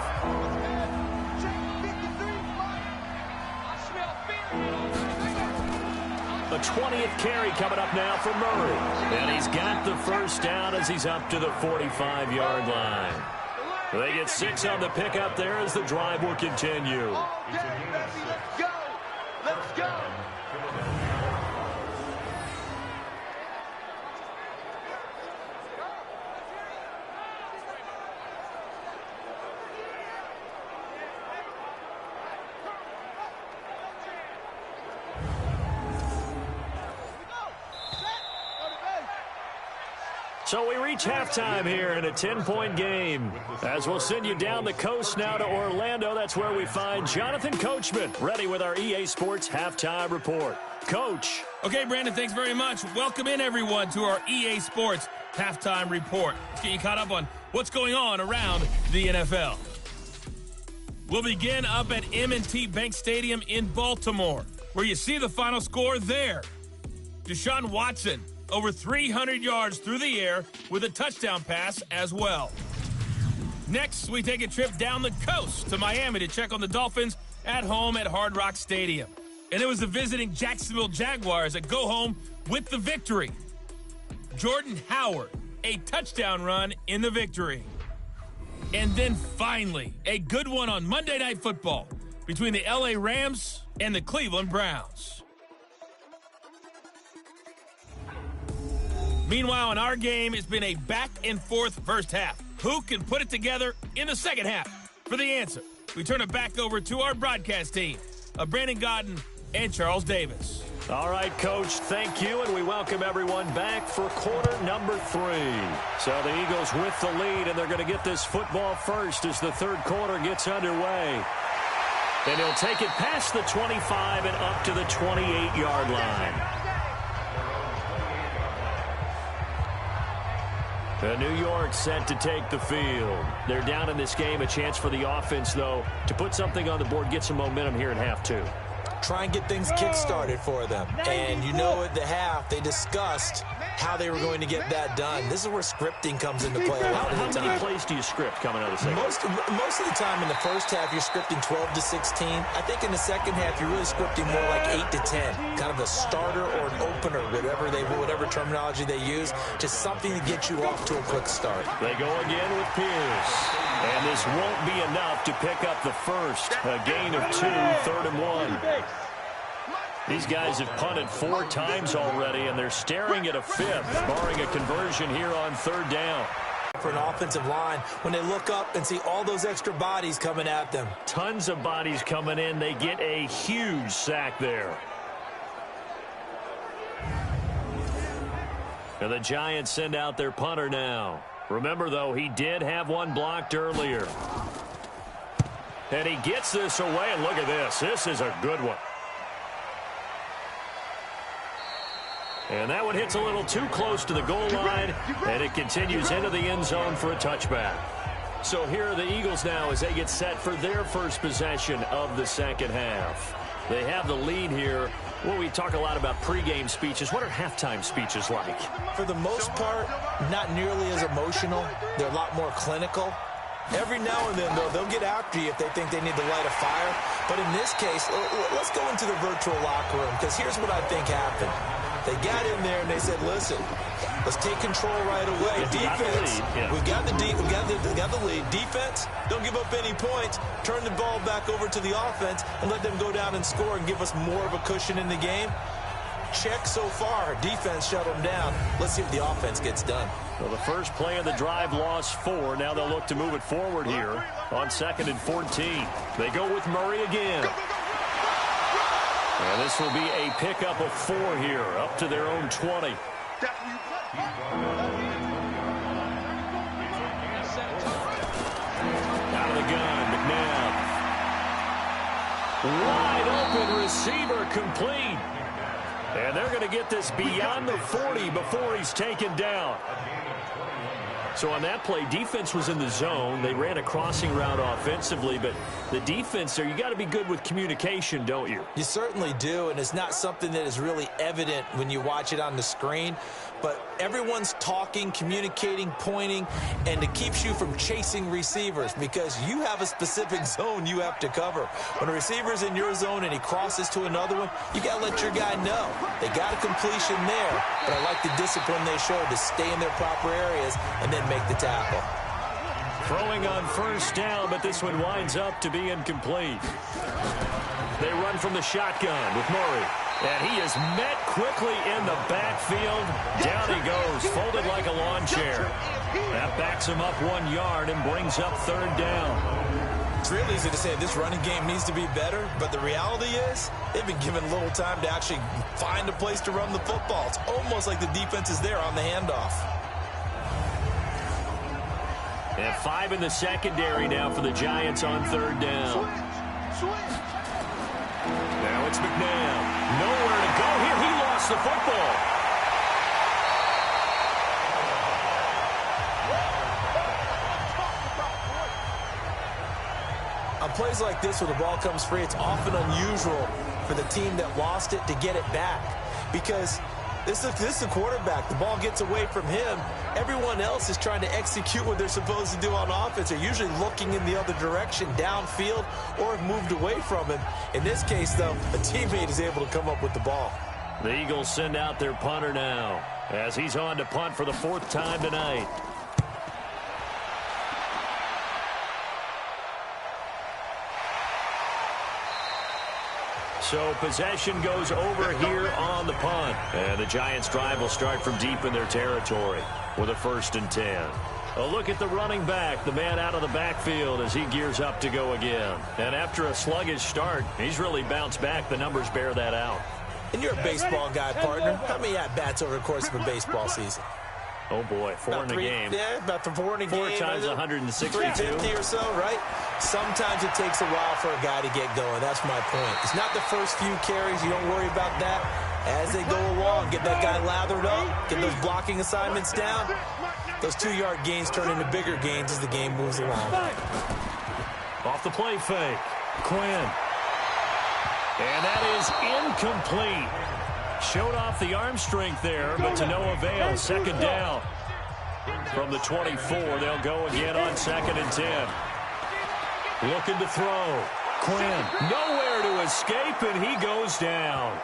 A 20th carry coming up now for Murray. And he's got the first down as he's up to the 45-yard line. They get 6 on the pickup there as the drive will continue. Let's go. Let's go. So we reach halftime here in a 10-point game. As we'll send you down the coast now to Orlando, that's where we find Jonathan Coachman, ready with our EA Sports Halftime Report. Coach. Okay, Brandon, thanks very much. Welcome in, everyone, to our EA Sports Halftime Report. Let's get you caught up on what's going on around the NFL. We'll begin up at M&T Bank Stadium in Baltimore, where you see the final score there. Deshaun Watson, over 300 yards through the air with a touchdown pass as well. Next, we take a trip down the coast to Miami to check on the Dolphins at home at Hard Rock Stadium. And it was the visiting Jacksonville Jaguars that go home with the victory. Jordan Howard, a touchdown run in the victory. And then finally, a good one on Monday Night Football between the LA Rams and the Cleveland Browns. Meanwhile, in our game, it's been a back-and-forth first half. Who can put it together in the second half? For the answer, we turn it back over to our broadcast team of Brandon Godden and Charles Davis. All right, Coach, thank you, and we welcome everyone back for quarter number 3. So the Eagles with the lead, and they're going to get this football first as the third quarter gets underway. And he'll take it past the 25 and up to the 28-yard line. New York set to take the field. They're down in this game. A chance for the offense, though, to put something on the board, get some momentum here in half 2. Try and get things kick-started for them. And you know at the half, they discussed how they were going to get that done. This is where scripting comes into play a lot of the time. How many plays do you script coming out of the second? Most of the time in the first half, you're scripting 12 to 16. I think in the second half, you're really scripting more like 8 to 10. Kind of a starter or an opener, whatever terminology they use. Just something to get you off to a quick start. They go again with Pierce. And this won't be enough to pick up the first. A gain of 2, 3rd and 1. These guys have punted 4 times already, and they're staring at a 5th, barring a conversion here on 3rd down. For an offensive line, when they look up and see all those extra bodies coming at them. Tons of bodies coming in. They get a huge sack there. And the Giants send out their punter now. Remember, though, he did have one blocked earlier. And he gets this away, and look at this. This is a good one. And that one hits a little too close to the goal line, and it continues into the end zone for a touchback. So here are the Eagles now as they get set for their first possession of the second half. They have the lead here. Well, we talk a lot about pregame speeches. What are halftime speeches like? For the most part, not nearly as emotional. They're a lot more clinical. Every now and then, though, they'll get after you if they think they need to light a fire. But in this case, let's go into the virtual locker room, because here's what I think happened. They got in there and they said, listen, let's take control right away. Defense, we've got the lead. Defense, don't give up any points. Turn the ball back over to the offense and let them go down and score and give us more of a cushion in the game. Check so far. Defense shut them down. Let's see if the offense gets done. Well, the first play of the drive lost 4. Now they'll look to move it forward here on 2nd and 14. They go with Murray again. And this will be a pickup of 4 here, up to their own 20. Out of the gun, McNabb. Wide open receiver complete. And they're going to get this beyond the 40 before he's taken down. So on that play, defense was in the zone. They ran a crossing route offensively, but the defense there, you got to be good with communication, don't you? You certainly do, and it's not something that is really evident when you watch it on the screen. But everyone's talking, communicating, pointing, and it keeps you from chasing receivers because you have a specific zone you have to cover. When a receiver's in your zone and he crosses to another one, you got to let your guy know. They got a completion there, but I like the discipline they showed to stay in their proper areas and then make the tackle. Throwing on first down, but this one winds up to be incomplete. They run from the shotgun with Murray. And he is met quickly in the backfield. Down he goes, folded like a lawn chair. That backs him up 1 yard and brings up 3rd down. It's real easy to say this running game needs to be better, but the reality is they've been given little time to actually find a place to run the football. It's almost like the defense is there on the handoff. And 5 in the secondary now for the Giants on third down. Now it's McNabb. Nowhere to go here. He lost the football. On plays like this where the ball comes free, it's often unusual for the team that lost it to get it back. Because this is a quarterback. The ball gets away from him. Everyone else is trying to execute what they're supposed to do on offense. They're usually looking in the other direction, downfield, or have moved away from him. In this case, though, a teammate is able to come up with the ball. The Eagles send out their punter now as he's on to punt for the 4th time tonight. So possession goes over here on the punt. And the Giants' drive will start from deep in their territory with a 1st and 10. A look at the running back, the man out of the backfield as he gears up to go again. And after a sluggish start, he's really bounced back. The numbers bear that out. And you're a baseball guy, partner. How many at-bats over the course of a baseball season? Oh, boy, 4 in a game. Yeah, about 4 in a game. 4 times 162. 350 or so, right? Sometimes it takes a while for a guy to get going. That's my point. It's not the first few carries. You don't worry about that. As they go along, get that guy lathered up, get those blocking assignments down. Those 2-yard gains turn into bigger gains as the game moves along. Off the play fake. Quinn. And that is incomplete. Showed off the arm strength there, but to no avail. 2nd down. From the 24, they'll go again on 2nd and 10. Looking to throw. Quinn. Nowhere to escape, and he goes down.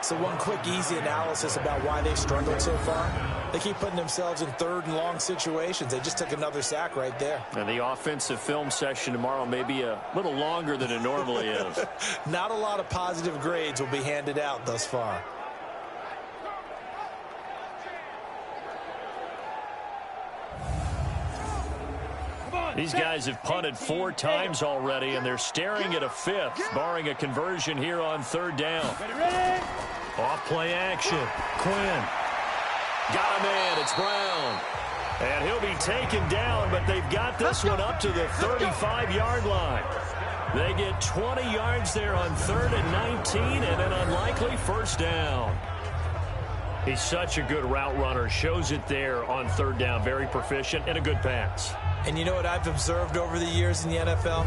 So one quick, easy analysis about why they've struggled so far. They keep putting themselves in 3rd and long situations. They just took another sack right there. And the offensive film session tomorrow may be a little longer than it normally is. Not a lot of positive grades will be handed out thus far. These guys have punted 4 times already, and they're staring at a 5th, barring a conversion here on 3rd down. Off play action. Quinn. Got a man. It's Brown. And he'll be taken down, but they've got this one up to the 35-yard line. They get 20 yards there on 3rd and 19, and an unlikely 1st down. He's such a good route runner. Shows it there on 3rd down. Very proficient and a good pass. And you know what I've observed over the years in the NFL?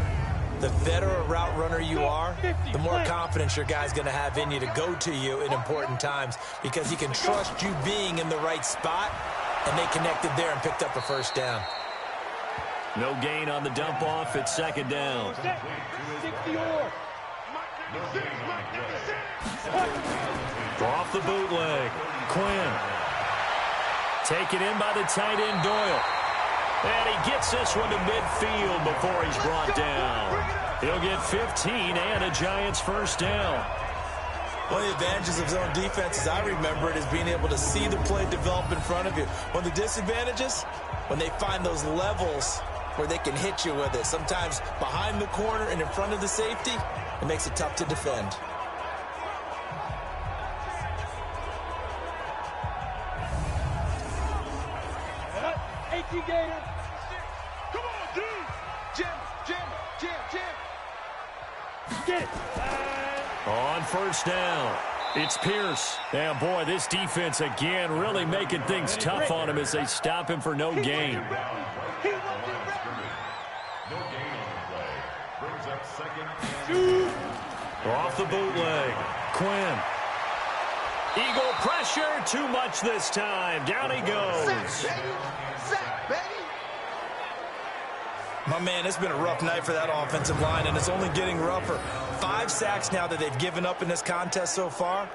The better a route runner you are, the more confidence your guy's going to have in you to go to you in important times because he can trust you being in the right spot, and they connected there and picked up a 1st down. No gain on the dump off. It's 2nd down. Off the bootleg. Quinn. Taken in by the tight end Doyle. And he gets this one to midfield before he's brought down. He'll get 15 and a Giants 1st down. One of the advantages of zone defense, as I remember it, is being able to see the play develop in front of you. One of the disadvantages, when they find those levels where they can hit you with it, sometimes behind the corner and in front of the safety, it makes it tough to defend. Gator. Come on, dude. Jim. Get it. On 1st down, it's Pierce. And boy, this defense again really making things tough on him as they stop him for no gain. Off the bootleg. Quinn. Eagle pressure, too much this time. Down he goes. Sack, baby. My man, it's been a rough night for that offensive line, and it's only getting rougher. 5 sacks now that they've given up in this contest so far.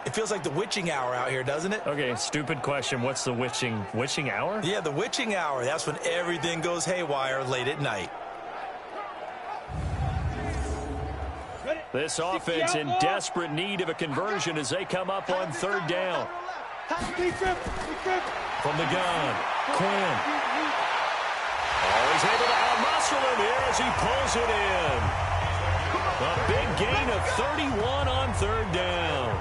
It feels like the witching hour out here, doesn't it? Okay, stupid question. What's the witching hour? Yeah, the witching hour. That's when everything goes haywire late at night. This offense in desperate need of a conversion as they come up on 3rd down. From the gun, Quinn. He's able to out-muscle him here as he pulls it in. A big gain of 31 on 3rd down.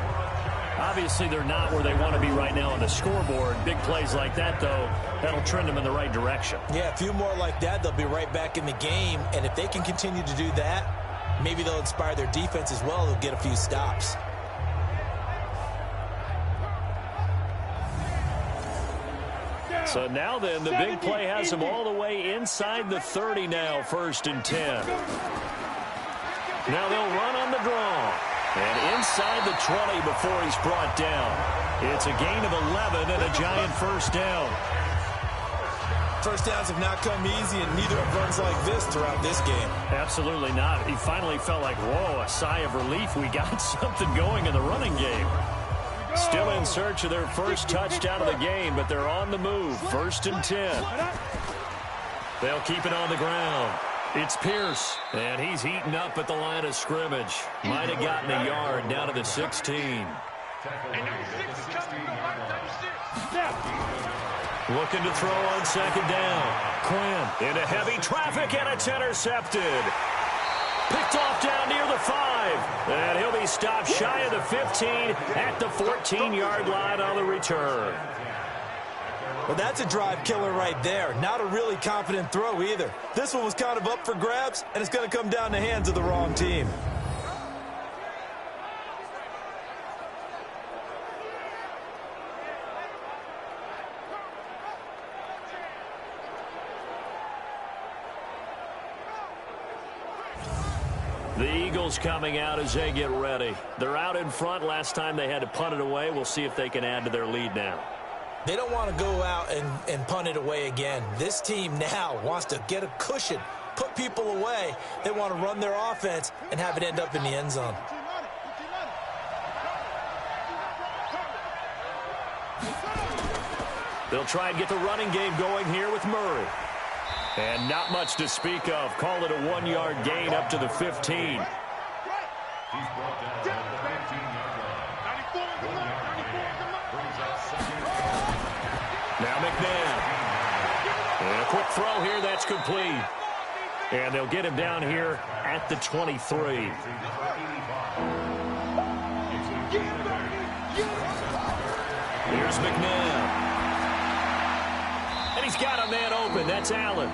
Obviously, they're not where they want to be right now on the scoreboard. Big plays like that, though, that'll trend them in the right direction. Yeah, a few more like that, they'll be right back in the game. And if they can continue to do that, maybe they'll inspire their defense as well. They'll get a few stops. So now then, the big play has them all the way inside the 30 now, 1st and 10. Now they'll run on the draw. And inside the 20 before he's brought down. It's a gain of 11 and a giant first down. First downs have not come easy, and neither have runs like this throughout this game. Absolutely not. He finally felt like, whoa, a sigh of relief. We got something going in the running game. Still in search of their first touchdown of the game, but they're on the move. 1st and 10. They'll keep it on the ground. It's Pierce, and he's heating up at the line of scrimmage. Might have gotten a yard down to the 16. Looking to throw on 2nd down. Quinn into heavy traffic, and it's intercepted. Picked off down near the 5. And he'll be stopped shy of the 15 at the 14-yard line on the return. Well, that's a drive killer right there. Not a really confident throw either. This one was kind of up for grabs, and it's going to come down the hands of the wrong team. The Eagles coming out as they get ready. They're out in front. Last time they had to punt it away. We'll see if they can add to their lead now. They don't want to go out and punt it away again. This team now wants to get a cushion, put people away. They want to run their offense and have it end up in the end zone. They'll try and get the running game going here with Murray. And not much to speak of. Call it a 1-yard gain up to the 15. Now McNabb. And a quick throw here. That's complete. And they'll get him down here at the 23. Here's McNabb. And he's got a man open. That's Allen.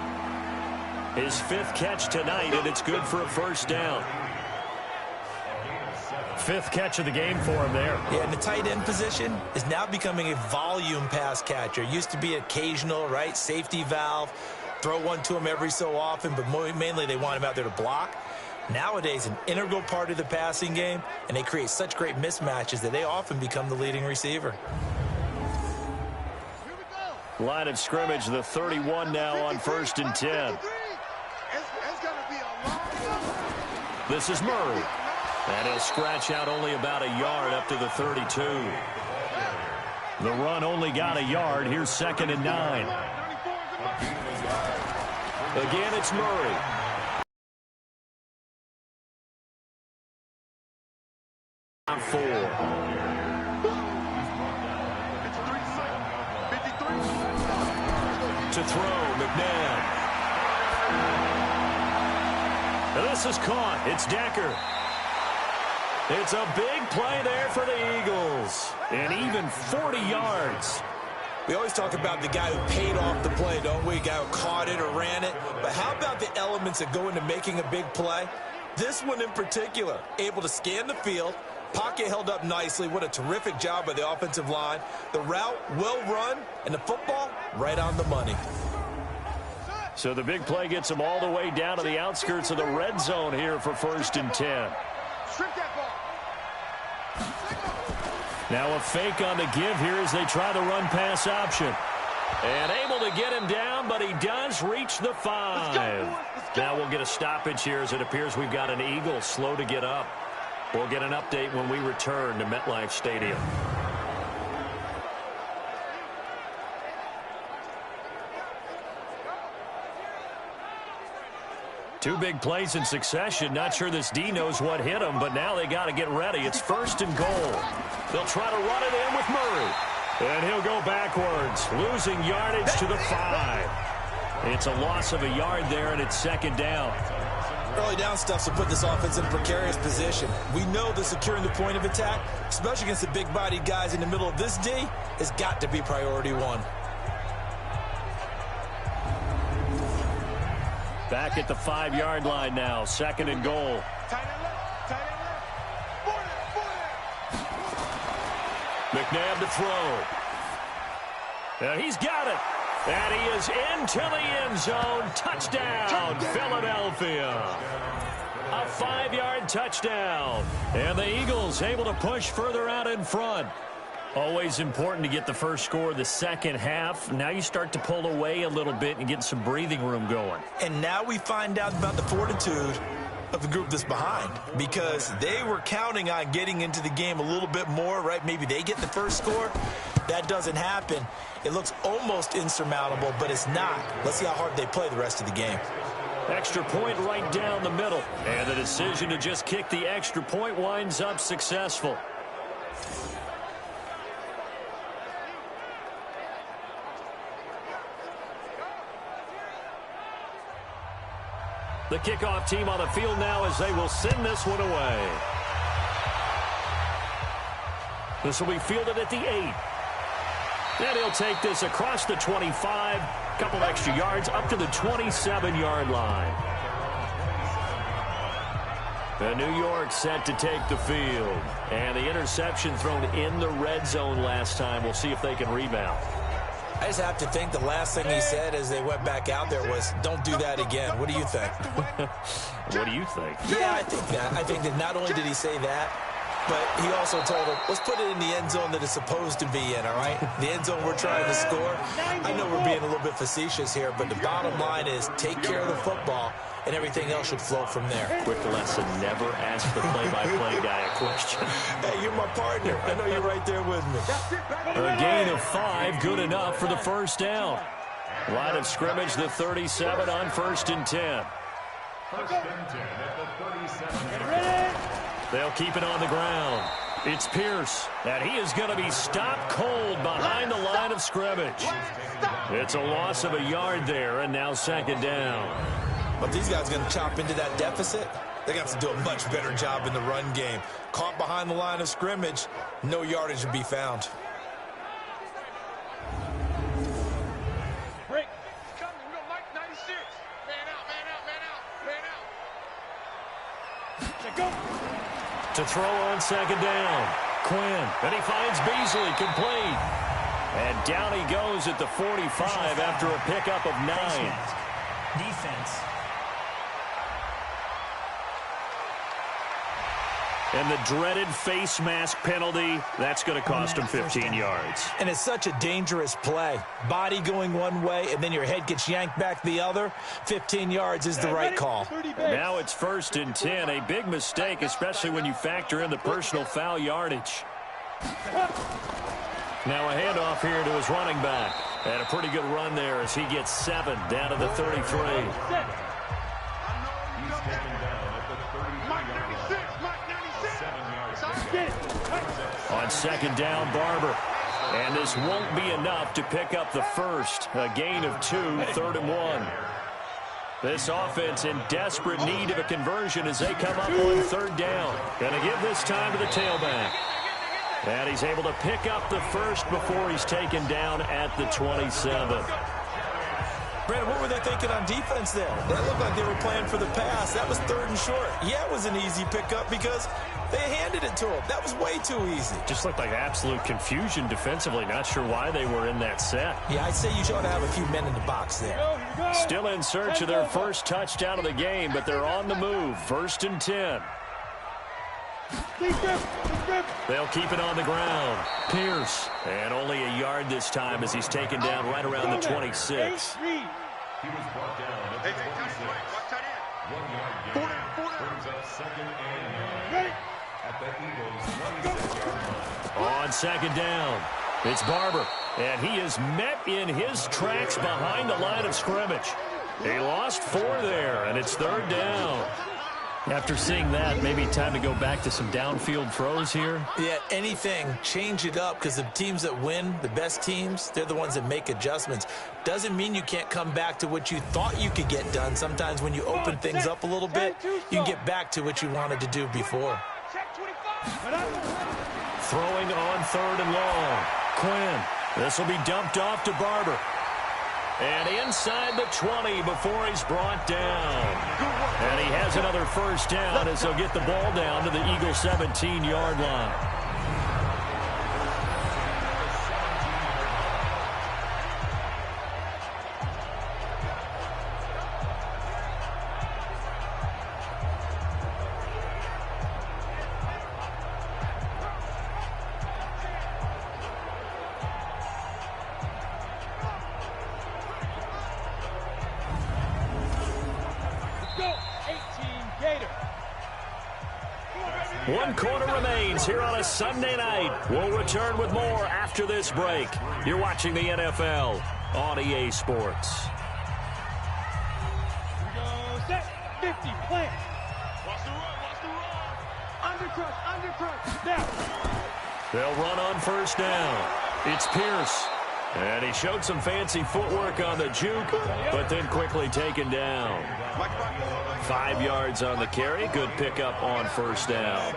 His 5th catch tonight, and it's good for a first down. 5th catch of the game for him there. Yeah, and the tight end position is now becoming a volume pass catcher. Used to be occasional, right? Safety valve. Throw one to him every so often, but mainly they want him out there to block. Nowadays, an integral part of the passing game, and they create such great mismatches that they often become the leading receiver. Line of scrimmage, the 31 now on 1st and 10. This is Murray. And he'll scratch out only about a yard up to the 32. The run only got a yard. Here's 2nd and 9. Again, it's Murray. On 4. To throw, McNabb. And this is caught. It's Decker. It's a big play there for the Eagles. And even 40 yards. We always talk about the guy who paid off the play, don't we? The guy who caught it or ran it. But how about the elements that go into making a big play? This one in particular, able to scan the field, pocket held up nicely. What a terrific job by the offensive line. The route well run, and the football right on the money. So the big play gets them all the way down to the outskirts of the red zone here for 1st and 10. Now a fake on the give here as they try the run-pass option. And able to get him down, but he does reach the 5. Now we'll get a stoppage here as it appears we've got an Eagle slow to get up. We'll get an update when we return to MetLife Stadium. Two big plays in succession. Not sure this D knows what hit him, but now they got to get ready. It's 1st and goal. They'll try to run it in with Murray. And he'll go backwards, losing yardage to the 5. It's a loss of a yard there, and it's 2nd down. Early down stuff will put this offense in a precarious position. We know that securing the point of attack, especially against the big-bodied guys in the middle of this D, has got to be priority one. Back at the 5-yard line now, 2nd and goal. McNabb to throw. And he's got it. And he is into the end zone. Touchdown, Philadelphia. A 5-yard touchdown. And the Eagles able to push further out in front. Always important to get the first score of the second half. Now you start to pull away a little bit and get some breathing room going. And now we find out about the fortitude of the group that's behind, because they were counting on getting into the game a little bit more, right? Maybe they get the first score. That doesn't happen. It looks almost insurmountable, but it's not. Let's see how hard they play the rest of the game. Extra point right down the middle. And the decision to just kick the extra point winds up successful. The kickoff team on the field now as they will send this one away. This will be fielded at the 8. And he'll take this across the 25. Couple extra yards up to the 27-yard line. The New York set to take the field. And the interception thrown in the red zone last time. We'll see if they can rebound. I just have to think the last thing he said as they went back out there was, don't do that again. What do you think? What do you think? Yeah, I think that. I think that not only did he say that, but he also told him, let's put it in the end zone that it's supposed to be in, all right? The end zone we're trying to score. I know we're being a little bit facetious here, but the bottom line is take care of the football, and everything else should flow from there. Quick lesson, never ask the play-by-play guy a question. Hey, you're my partner. I know you're right there with me. A gain of 5, good enough for the first down. Line of scrimmage, the 37 on 1st and 10. First and 10 at the 37. They'll keep it on the ground. It's Pierce, and he is going to be stopped cold behind the line of scrimmage. It's a loss of a yard there, and now 2nd down. But these guys are going to chop into that deficit. They got to do a much better job in the run game. Caught behind the line of scrimmage, no yardage to be found. Break. Coming. We got Mike 96. Man out, man out, man out, man out. Check go. To throw on 2nd down. Quinn. And he finds Beasley complete. And down he goes at the 45 after a pickup of 9. Defense. And the dreaded face mask penalty, that's going to cost him 15 yards. And it's such a dangerous play. Body going one way, and then your head gets yanked back the other. 15 yards is the right call. Now it's 1st and 10. A big mistake, especially when you factor in the personal foul yardage. Now a handoff here to his running back. And a pretty good run there as he gets 7 down to the 33. On 2nd down, Barber. And this won't be enough to pick up the first. A gain of 2, 3rd and 1. This offense in desperate need of a conversion as they come up on 3rd down. Going to give this time to the tailback. And he's able to pick up the first before he's taken down at the 27. Brandon, what were they thinking on defense there? That looked like they were playing for the pass. That was 3rd and short. Yeah, it was an easy pickup because they handed it to him. That was way too easy. Just looked like absolute confusion defensively. Not sure why they were in that set. Yeah, I'd say you ought to have a few men in the box there. Still in search of their first touchdown of the game, but they're on the move. 1st and 10. They'll keep it on the ground. Pierce. And only a yard this time as he's taken down right around the 26. He was brought down at the 26. 1 yard gain. Brings up 2nd and 9 at the Eagles' 26-yard line. On 2nd down, it's Barber. And he is met in his tracks behind the line of scrimmage. He lost 4 there, and it's 3rd down. After seeing that, maybe time to go back to some downfield throws here. Yeah, anything. Change it up, because the teams that win, the best teams, they're the ones that make adjustments. Doesn't mean you can't come back to what you thought you could get done. Sometimes when you open things up a little bit, you can get back to what you wanted to do before. Throwing on 3rd and long. Quinn. This will be dumped off to Barber. And inside the 20 before he's brought down. And he has another first down as he'll get the ball down to the Eagle 17-yard line. One quarter remains here on a Sunday night. We'll return with more after this break. You're watching the NFL on EA Sports. Set, 50, plant. Watch the run. Undercrush. Now. They'll run on first down. It's Pierce. And he showed some fancy footwork on the juke, but then quickly taken down. 5 yards on the carry. Good pickup on first down.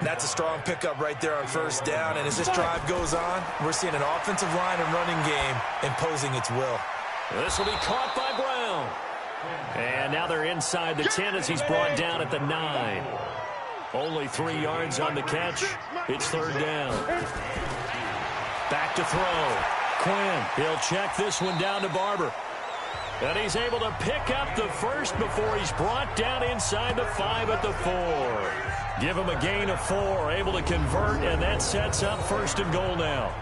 That's a strong pickup right there on first down. And as this drive goes on, we're seeing an offensive line and running game imposing its will. This will be caught by Brown. And now they're inside the 10 as he's brought down at the 9. Only 3 yards on the catch. It's third down. Back to throw. Quinn, he'll check this one down to Barber. And he's able to pick up the first before he's brought down inside the 5 at the 4. Give him a gain of 4, able to convert, and that sets up first and goal now.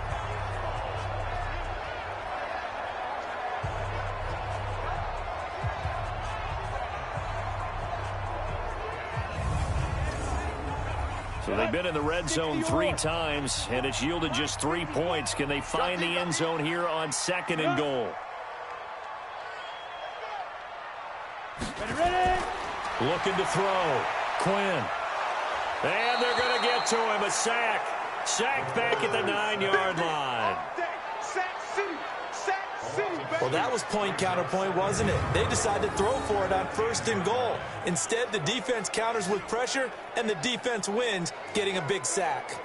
So they've been in the red zone 3 times, and it's yielded just 3 points. Can they find the end zone here on 2nd and goal? Ready. Looking to throw. Quinn. And they're going to get to him. A sack. Sacked back at the 9-yard line. Well, that was point counterpoint, wasn't it? They decided to throw for it on 1st and goal. Instead, the defense counters with pressure, and the defense wins, getting a big sack.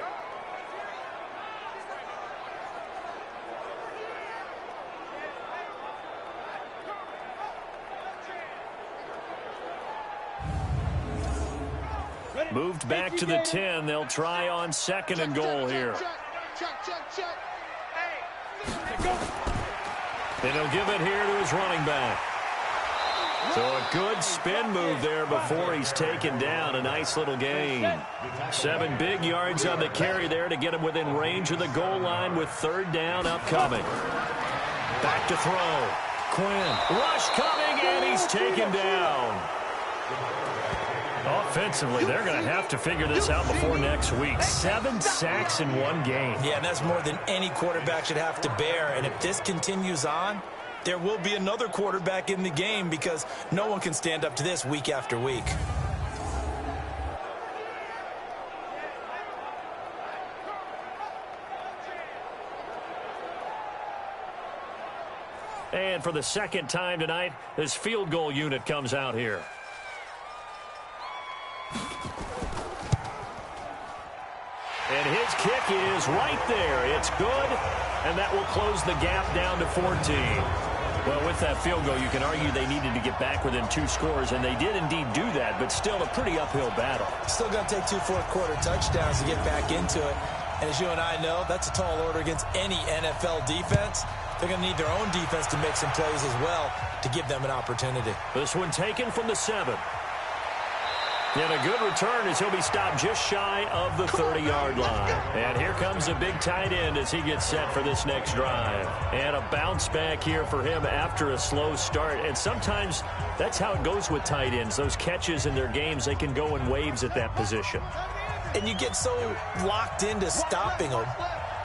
Moved back to the 10. They'll try on 2nd and goal here. And he'll give it here to his running back. So a good spin move there before he's taken down. A nice little gain. 7 big yards on the carry there to get him within range of the goal line with third down upcoming. Back to throw. Quinn. Rush coming, and he's taken down. Offensively, they're going to have to figure this out before next week. 7 sacks in one game. Yeah, and that's more than any quarterback should have to bear. And if this continues on, there will be another quarterback in the game because no one can stand up to this week after week. And for the second time tonight, this field goal unit comes out here. And his kick is right there. It's good, and that will close the gap down to 14. Well, with that field goal, you can argue they needed to get back within 2 scores, and they did indeed do that, but still a pretty uphill battle. Still going to take 2 fourth-quarter touchdowns to get back into it. And as you and I know, that's a tall order against any NFL defense. They're going to need their own defense to make some plays as well to give them an opportunity. This one taken from the 7. And a good return as he'll be stopped just shy of the 30-yard line. And here comes a big tight end as he gets set for this next drive. And a bounce back here for him after a slow start. And sometimes that's how it goes with tight ends. Those catches in their games, they can go in waves at that position. And you get so locked into stopping them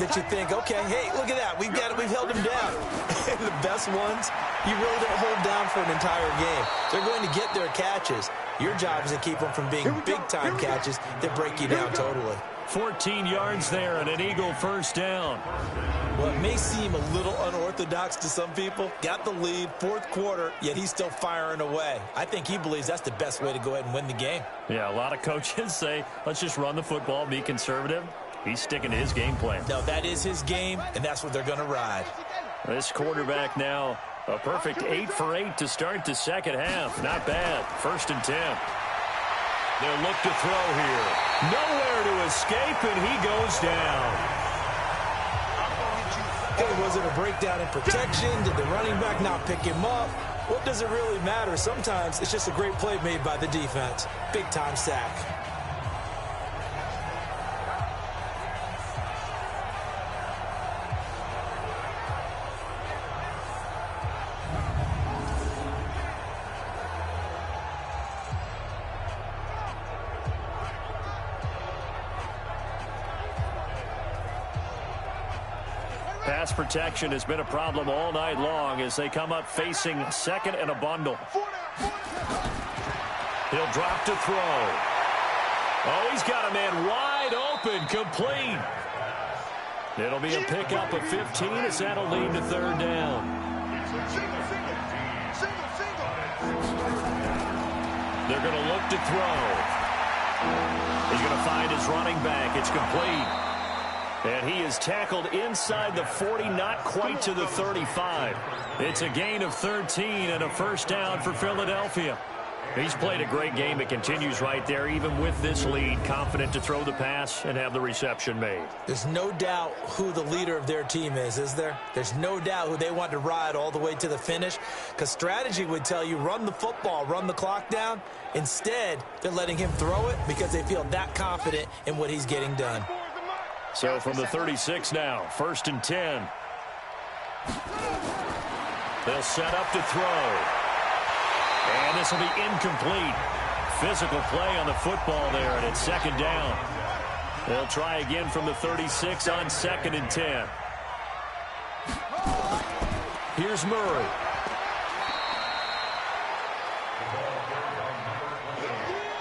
that you think, okay, hey, look at that. We've held him down. And the best ones, you really don't hold down for an entire game. They're going to get their catches. Your job is to keep them from being big-time catches that break you down totally. 14 yards there and an Eagle first down. Well, it may seem a little unorthodox to some people. Got the lead, fourth quarter, yet he's still firing away. I think he believes that's the best way to go ahead and win the game. Yeah, a lot of coaches say, let's just run the football, be conservative. He's sticking to his game plan. No, that is his game, and that's what they're going to ride. This quarterback now, a perfect 8 for 8 to start the second half. Not bad. 1st and 10. They'll look to throw here. Nowhere to escape, and he goes down. Hey, was it a breakdown in protection? Did the running back not pick him up? What does it really matter? Sometimes it's just a great play made by the defense. Big-time sack. Pass protection has been a problem all night long as they come up facing second and a bundle. He'll drop to throw. Oh, he's got a man wide open, complete. It'll be a pickup of 15 as that'll lead to 3rd down. They're going to look to throw. He's going to find his running back. It's complete. And he is tackled inside the 40, not quite to the 35. It's a gain of 13 and a first down for Philadelphia. He's played a great game. It continues right there, even with this lead, confident to throw the pass and have the reception made. There's no doubt who the leader of their team is there? There's no doubt who they want to ride all the way to the finish, because strategy would tell you run the football, run the clock down. Instead, they're letting him throw it because they feel that confident in what he's getting done. So from the 36 now, 1st and 10. They'll set up to throw. And this will be incomplete. Physical play on the football there, and it's 2nd down. They'll try again from the 36 on 2nd and 10. Here's Murray.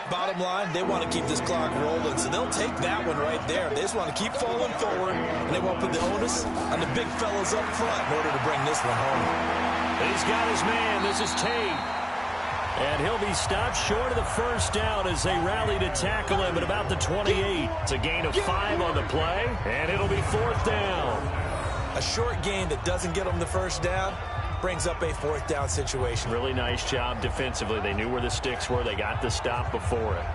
Bottom line, they want to keep this clock rolling, so they'll take that one right there. They just want to keep falling forward, and they won't put the onus on the big fellas up front in order to bring this one home. He's got his man. This is Tate. And he'll be stopped short of the first down as they rally to tackle him at about the 28. It's a gain of 5 on the play, and it'll be 4th down. A short gain that doesn't get them the first down brings up a 4th down situation. Really nice job defensively. They knew where the sticks were. They got the stop before it.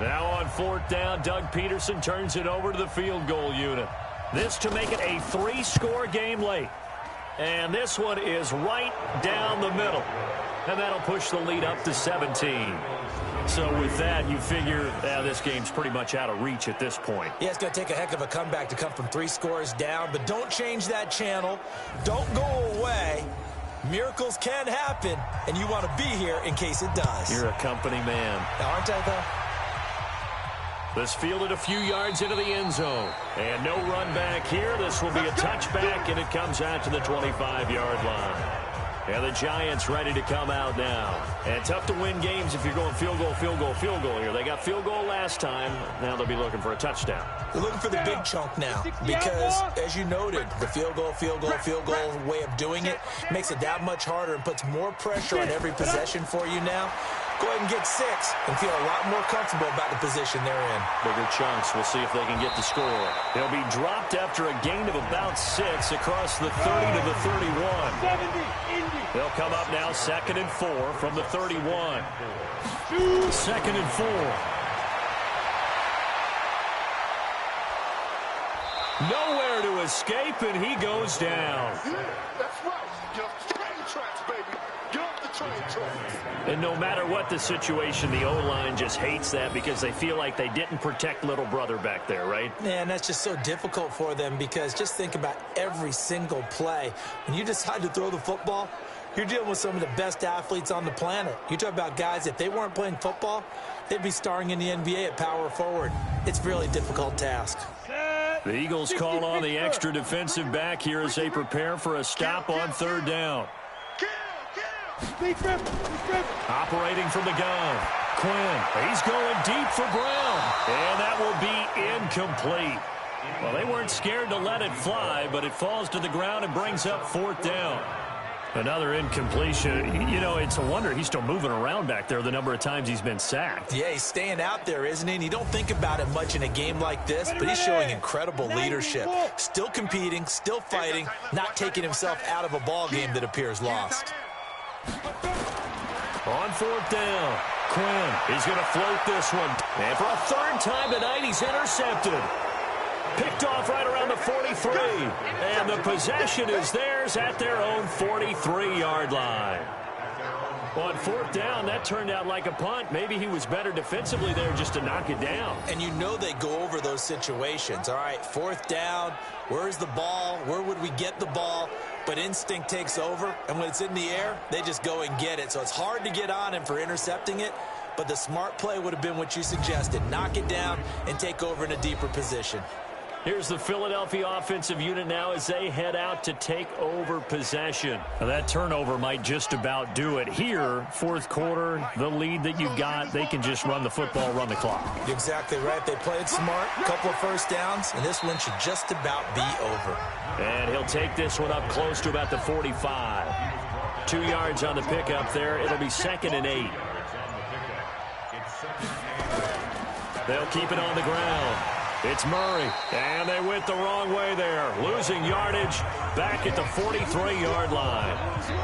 Now on 4th down, Doug Peterson turns it over to the field goal unit. This to make it a 3-score game late. And this one is right down the middle. And that'll push the lead up to 17. So with that, you figure this game's pretty much out of reach at this point. Yeah, it's going to take a heck of a comeback to come from 3 scores down. But don't change that channel. Don't go away. Miracles can happen, and you want to be here in case it does. You're a company man. Aren't I, though? This fielded a few yards into the end zone. And no run back here. This will be a touchback, and it comes out to the 25-yard line. And the Giants ready to come out now. And tough to win games if you're going field goal, field goal, field goal here. They got field goal last time. Now they'll be looking for a touchdown. They're looking for the big chunk now because, as you noted, the field goal way of doing it makes it that much harder and puts more pressure on every possession for you now. Go ahead and get 6 and feel a lot more comfortable about the position they're in. Bigger chunks. We'll see if they can get the score. They'll be dropped after a gain of about 6 across the 30 to the 31. They'll come up now 2nd and 4 from the 31. 2nd and 4. Nowhere to escape, and he goes down. Yeah, that's right. Get off the train tracks, baby. Get off the train tracks. And no matter what the situation, the O-line just hates that because they feel like they didn't protect little brother back there, right? Yeah, and that's just so difficult for them because just think about every single play. When you decide to throw the football, You're dealing with some of the best athletes on the planet. You talk about guys, if they weren't playing football, they'd be starring in the NBA at power forward. It's a really difficult task. The Eagles call on the extra defensive back here as they prepare for a stop on third down. Operating from the gun. Quinn, he's going deep for Brown. And that will be incomplete. Well, they weren't scared to let it fly, but it falls to the ground and brings up fourth down. Another incompletion. You know, it's a wonder he's still moving around back there the number of times he's been sacked. Yeah, he's staying out there, isn't he? And you don't think about it much in a game like this, but he's showing incredible leadership. Still competing, still fighting, not taking himself out of a ball game that appears lost. On fourth down, Quinn, he's going to float this one. And for a third time tonight, he's intercepted. Picked off right around the 43. And the possession is theirs at their own 43-yard line. On fourth down, that turned out like a punt. Maybe he was better defensively there just to knock it down. And you know they go over those situations. All right, fourth down, where's the ball? Where would we get the ball? But instinct takes over, and when it's in the air, they just go and get it. So it's hard to get on him for intercepting it, but the smart play would have been what you suggested. Knock it down and take over in a deeper position. Here's the Philadelphia offensive unit now as they head out to take over possession. Now that turnover might just about do it. Here, fourth quarter, the lead that you've got, they can just run the football, run the clock. You're exactly right. They played smart, a couple of first downs, and this one should just about be over. And he'll take this one up close to about the 45. 2 yards on the pickup there. It'll be 2nd and 8. They'll keep it on the ground. It's Murray, and they went the wrong way there, losing yardage back at the 43-yard line.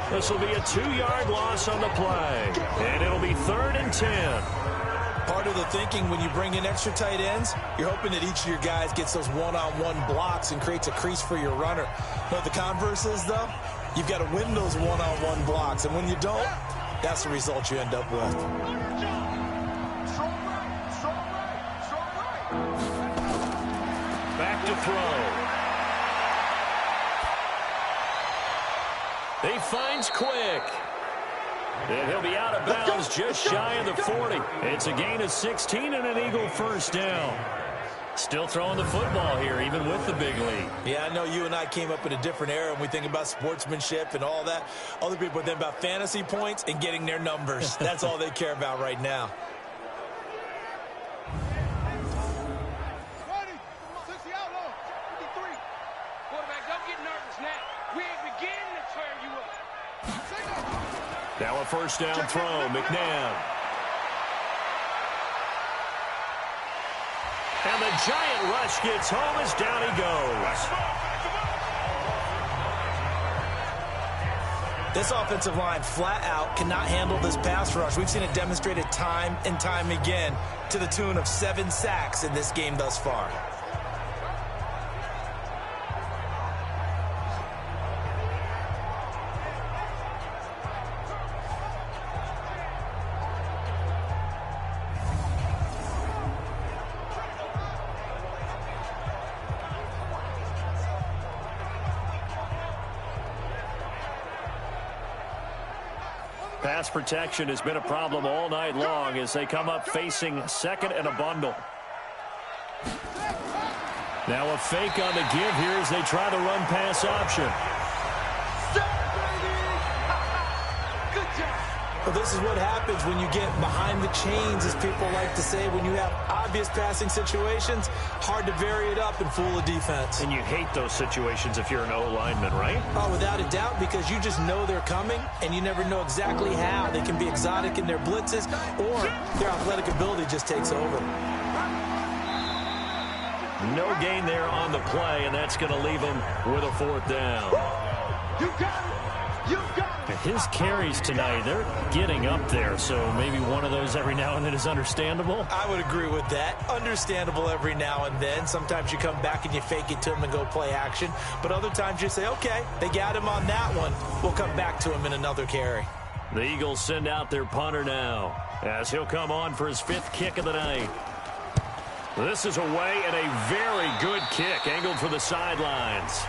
This will be a 2-yard loss on the play, and it'll be 3rd and 10. Part of the thinking when you bring in extra tight ends, you're hoping that each of your guys gets those one-on-one blocks and creates a crease for your runner. You know what the converse is, though? You've got to win those one-on-one blocks, and when you don't, that's the result you end up with. Back to throw. He finds Quick. And he'll be out of bounds just shy of the 40. It's a gain of 16 and an Eagle first down. Still throwing the football here, even with the big lead. Yeah, I know you and I came up in a different era, and we think about sportsmanship and all that. Other people think about fantasy points and getting their numbers. That's all they care about right now. Now a first down throw, McNabb. And the giant rush gets home as down he goes. This offensive line flat out cannot handle this pass rush. We've seen it demonstrated time and time again to the tune of 7 sacks in this game thus far. Pass protection has been a problem all night long as they come up facing 2nd and a bundle. Now a fake on the give here as they try the run pass option. Well, this is what happens when you get behind the chains, as people like to say. When you have obvious passing situations, hard to vary it up and fool a defense. And you hate those situations if you're an O-lineman, right? Oh, without a doubt, because you just know they're coming, and you never know exactly how. They can be exotic in their blitzes, or their athletic ability just takes over. No gain there on the play, and that's going to leave him with a 4th down. You got it! You got it! His carries tonight, they're getting up there, so maybe one of those every now and then is understandable. I would agree with that. Understandable every now and then. Sometimes you come back and you fake it to him and go play action. But other times you say, okay, they got him on that one. We'll come back to him in another carry. The Eagles send out their punter now as he'll come on for his 5th kick of the night. This is away and a very good kick angled for the sidelines.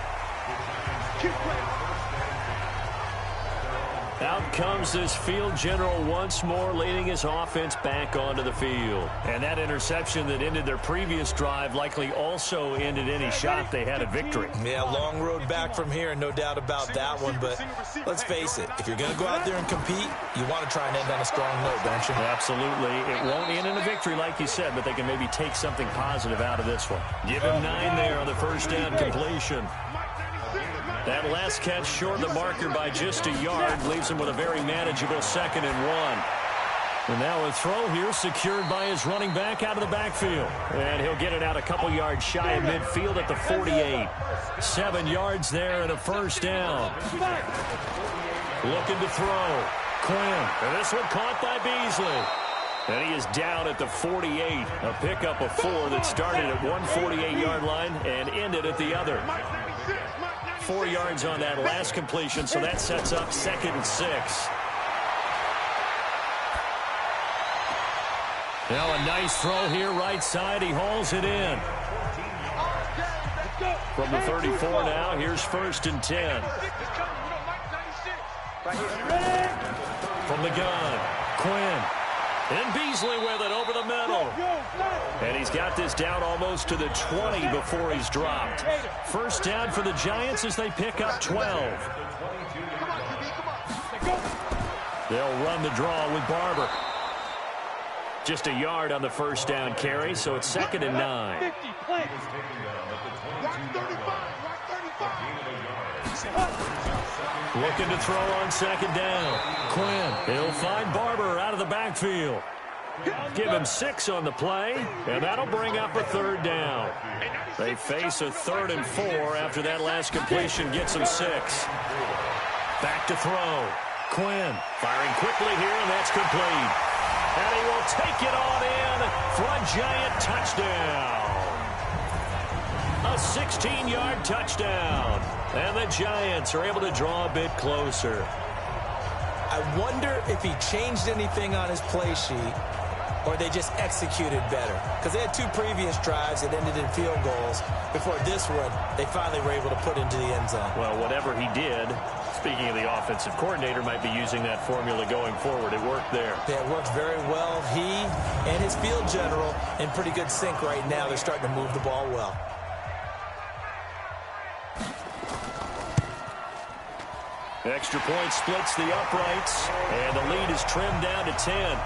Out comes this field general once more, leading his offense back onto the field. And that interception that ended their previous drive likely also ended any shot they had at victory. Yeah, long road back from here, no doubt about that one. But let's face it, if you're going to go out there and compete, you want to try and end on a strong note, don't you? Absolutely. It won't end in a victory, like you said, but they can maybe take something positive out of this one. Give him 9 there on the first down completion. That last catch short of the marker by just a yard leaves him with a very manageable 2nd and 1. And now a throw here secured by his running back out of the backfield. And he'll get it out a couple yards shy of midfield at the 48. 7 yards there and a first down. Looking to throw. Quinn. And this one caught by Beasley. And he is down at the 48. A pickup of 4 that started at one 48-yard line and ended at the other. 4 yards on that last completion, so that sets up 2nd and 6. Now a nice throw here right side. He hauls it in. From the 34 now, here's 1st and 10. From the gun, Quinn. And Beasley with it over the middle. And he's got this down almost to the 20 before he's dropped. First down for the Giants as they pick up 12. They'll run the draw with Barber. Just a yard on the first down carry, so it's 2nd and 9. Looking to throw on 2nd down. Quinn. He'll find Barber out of the backfield. Give him 6 on the play, and that'll bring up a 3rd down. They face a 3rd and 4 after that last completion gets him 6. Back to throw. Quinn firing quickly here, and that's complete. And he will take it on in for a Giant touchdown. A 16-yard touchdown. And the Giants are able to draw a bit closer. I wonder if he changed anything on his play sheet or they just executed better. Because they had 2 previous drives that ended in field goals. Before this one, they finally were able to put into the end zone. Well, whatever he did, speaking of the offensive coordinator, might be using that formula going forward. It worked there. Yeah, it worked very well. He and his field general in pretty good sync right now. They're starting to move the ball well. Extra point splits the uprights, and the lead is trimmed down to 10.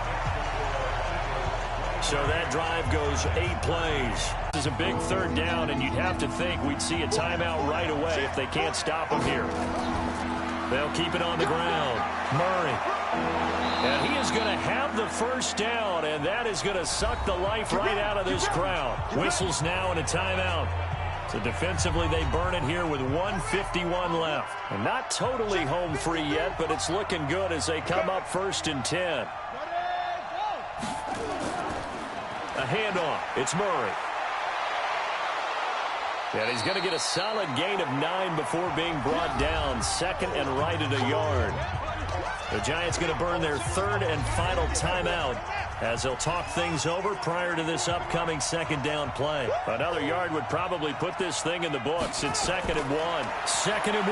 So that drive goes 8 plays. This is a big 3rd down, and you'd have to think we'd see a timeout right away if they can't stop him here. They'll keep it on the ground. Murray. And he is going to have the first down, and that is going to suck the life right out of this crowd. Whistles now and a timeout. So defensively, they burn it here with 1:51 left. And not totally home free yet, but it's looking good as they come up 1st and 10. A handoff. It's Murray. And he's going to get a solid gain of 9 before being brought down. 2nd and right at a yard. The Giants going to burn their 3rd and final timeout as they'll talk things over prior to this upcoming 2nd down play. Another yard would probably put this thing in the books. It's 2nd and 1. 2nd and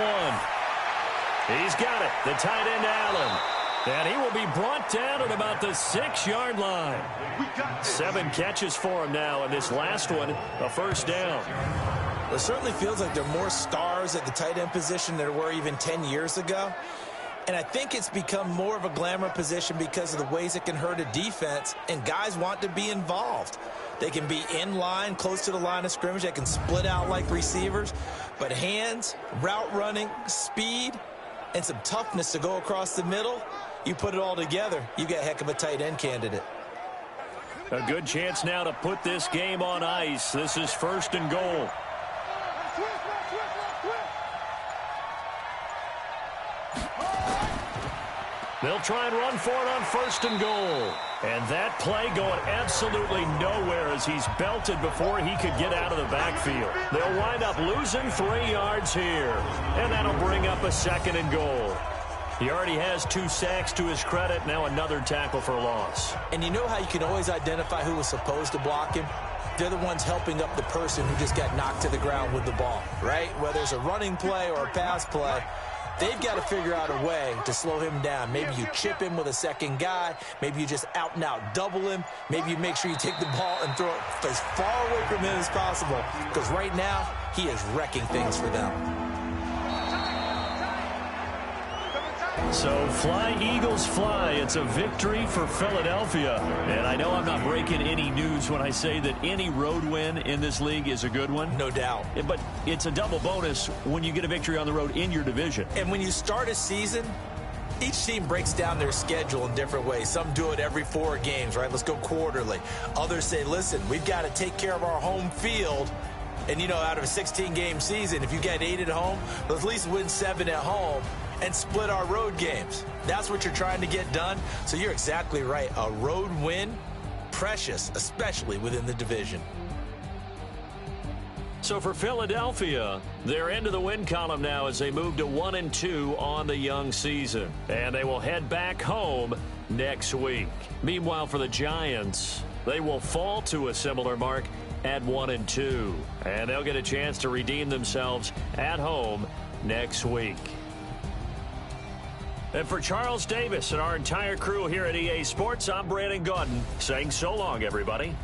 1. He's got it. The tight end, Allen. And he will be brought down at about the 6-yard line. 7 catches for him now, and this last one, a first down. Well, it certainly feels like there are more stars at the tight end position than there were even 10 years ago. And I think it's become more of a glamour position because of the ways it can hurt a defense, and guys want to be involved. They can be in line, close to the line of scrimmage. They can split out like receivers. But hands, route running, speed, and some toughness to go across the middle, you put it all together, you got a heck of a tight end candidate. A good chance now to put this game on ice. This is 1st and goal. They'll try and run for it on 1st and goal. And that play going absolutely nowhere as he's belted before he could get out of the backfield. They'll wind up losing 3 yards here. And that'll bring up a 2nd and goal. He already has 2 sacks to his credit. Now another tackle for loss. And you know how you can always identify who was supposed to block him? They're the ones helping up the person who just got knocked to the ground with the ball, right? Whether it's a running play or a pass play, They've got to figure out a way to slow him down. Maybe you chip him with a second guy. Maybe you just out-and-out double him. Maybe you make sure you take the ball and throw it as far away from him as possible. Because right now, he is wrecking things for them. So fly, Eagles, fly. It's a victory for Philadelphia. And I know I'm not breaking any news when I say that any road win in this league is a good one. No doubt. But it's a double bonus when you get a victory on the road in your division. And when you start a season, each team breaks down their schedule in different ways. Some do it every 4 games, right? Let's go quarterly. Others say, listen, we've got to take care of our home field. And, you know, out of a 16-game season, if you get 8 at home, let's at least win 7 at home and split our road games. That's what you're trying to get done. So you're exactly right. A road win, precious, especially within the division. So for Philadelphia, they're into the win column now as they move to 1-2 on the young season. And they will head back home next week. Meanwhile, for the Giants, they will fall to a similar mark at 1-2. And they'll get a chance to redeem themselves at home next week. And for Charles Davis and our entire crew here at EA Sports, I'm Brandon Gaudin saying so long, everybody.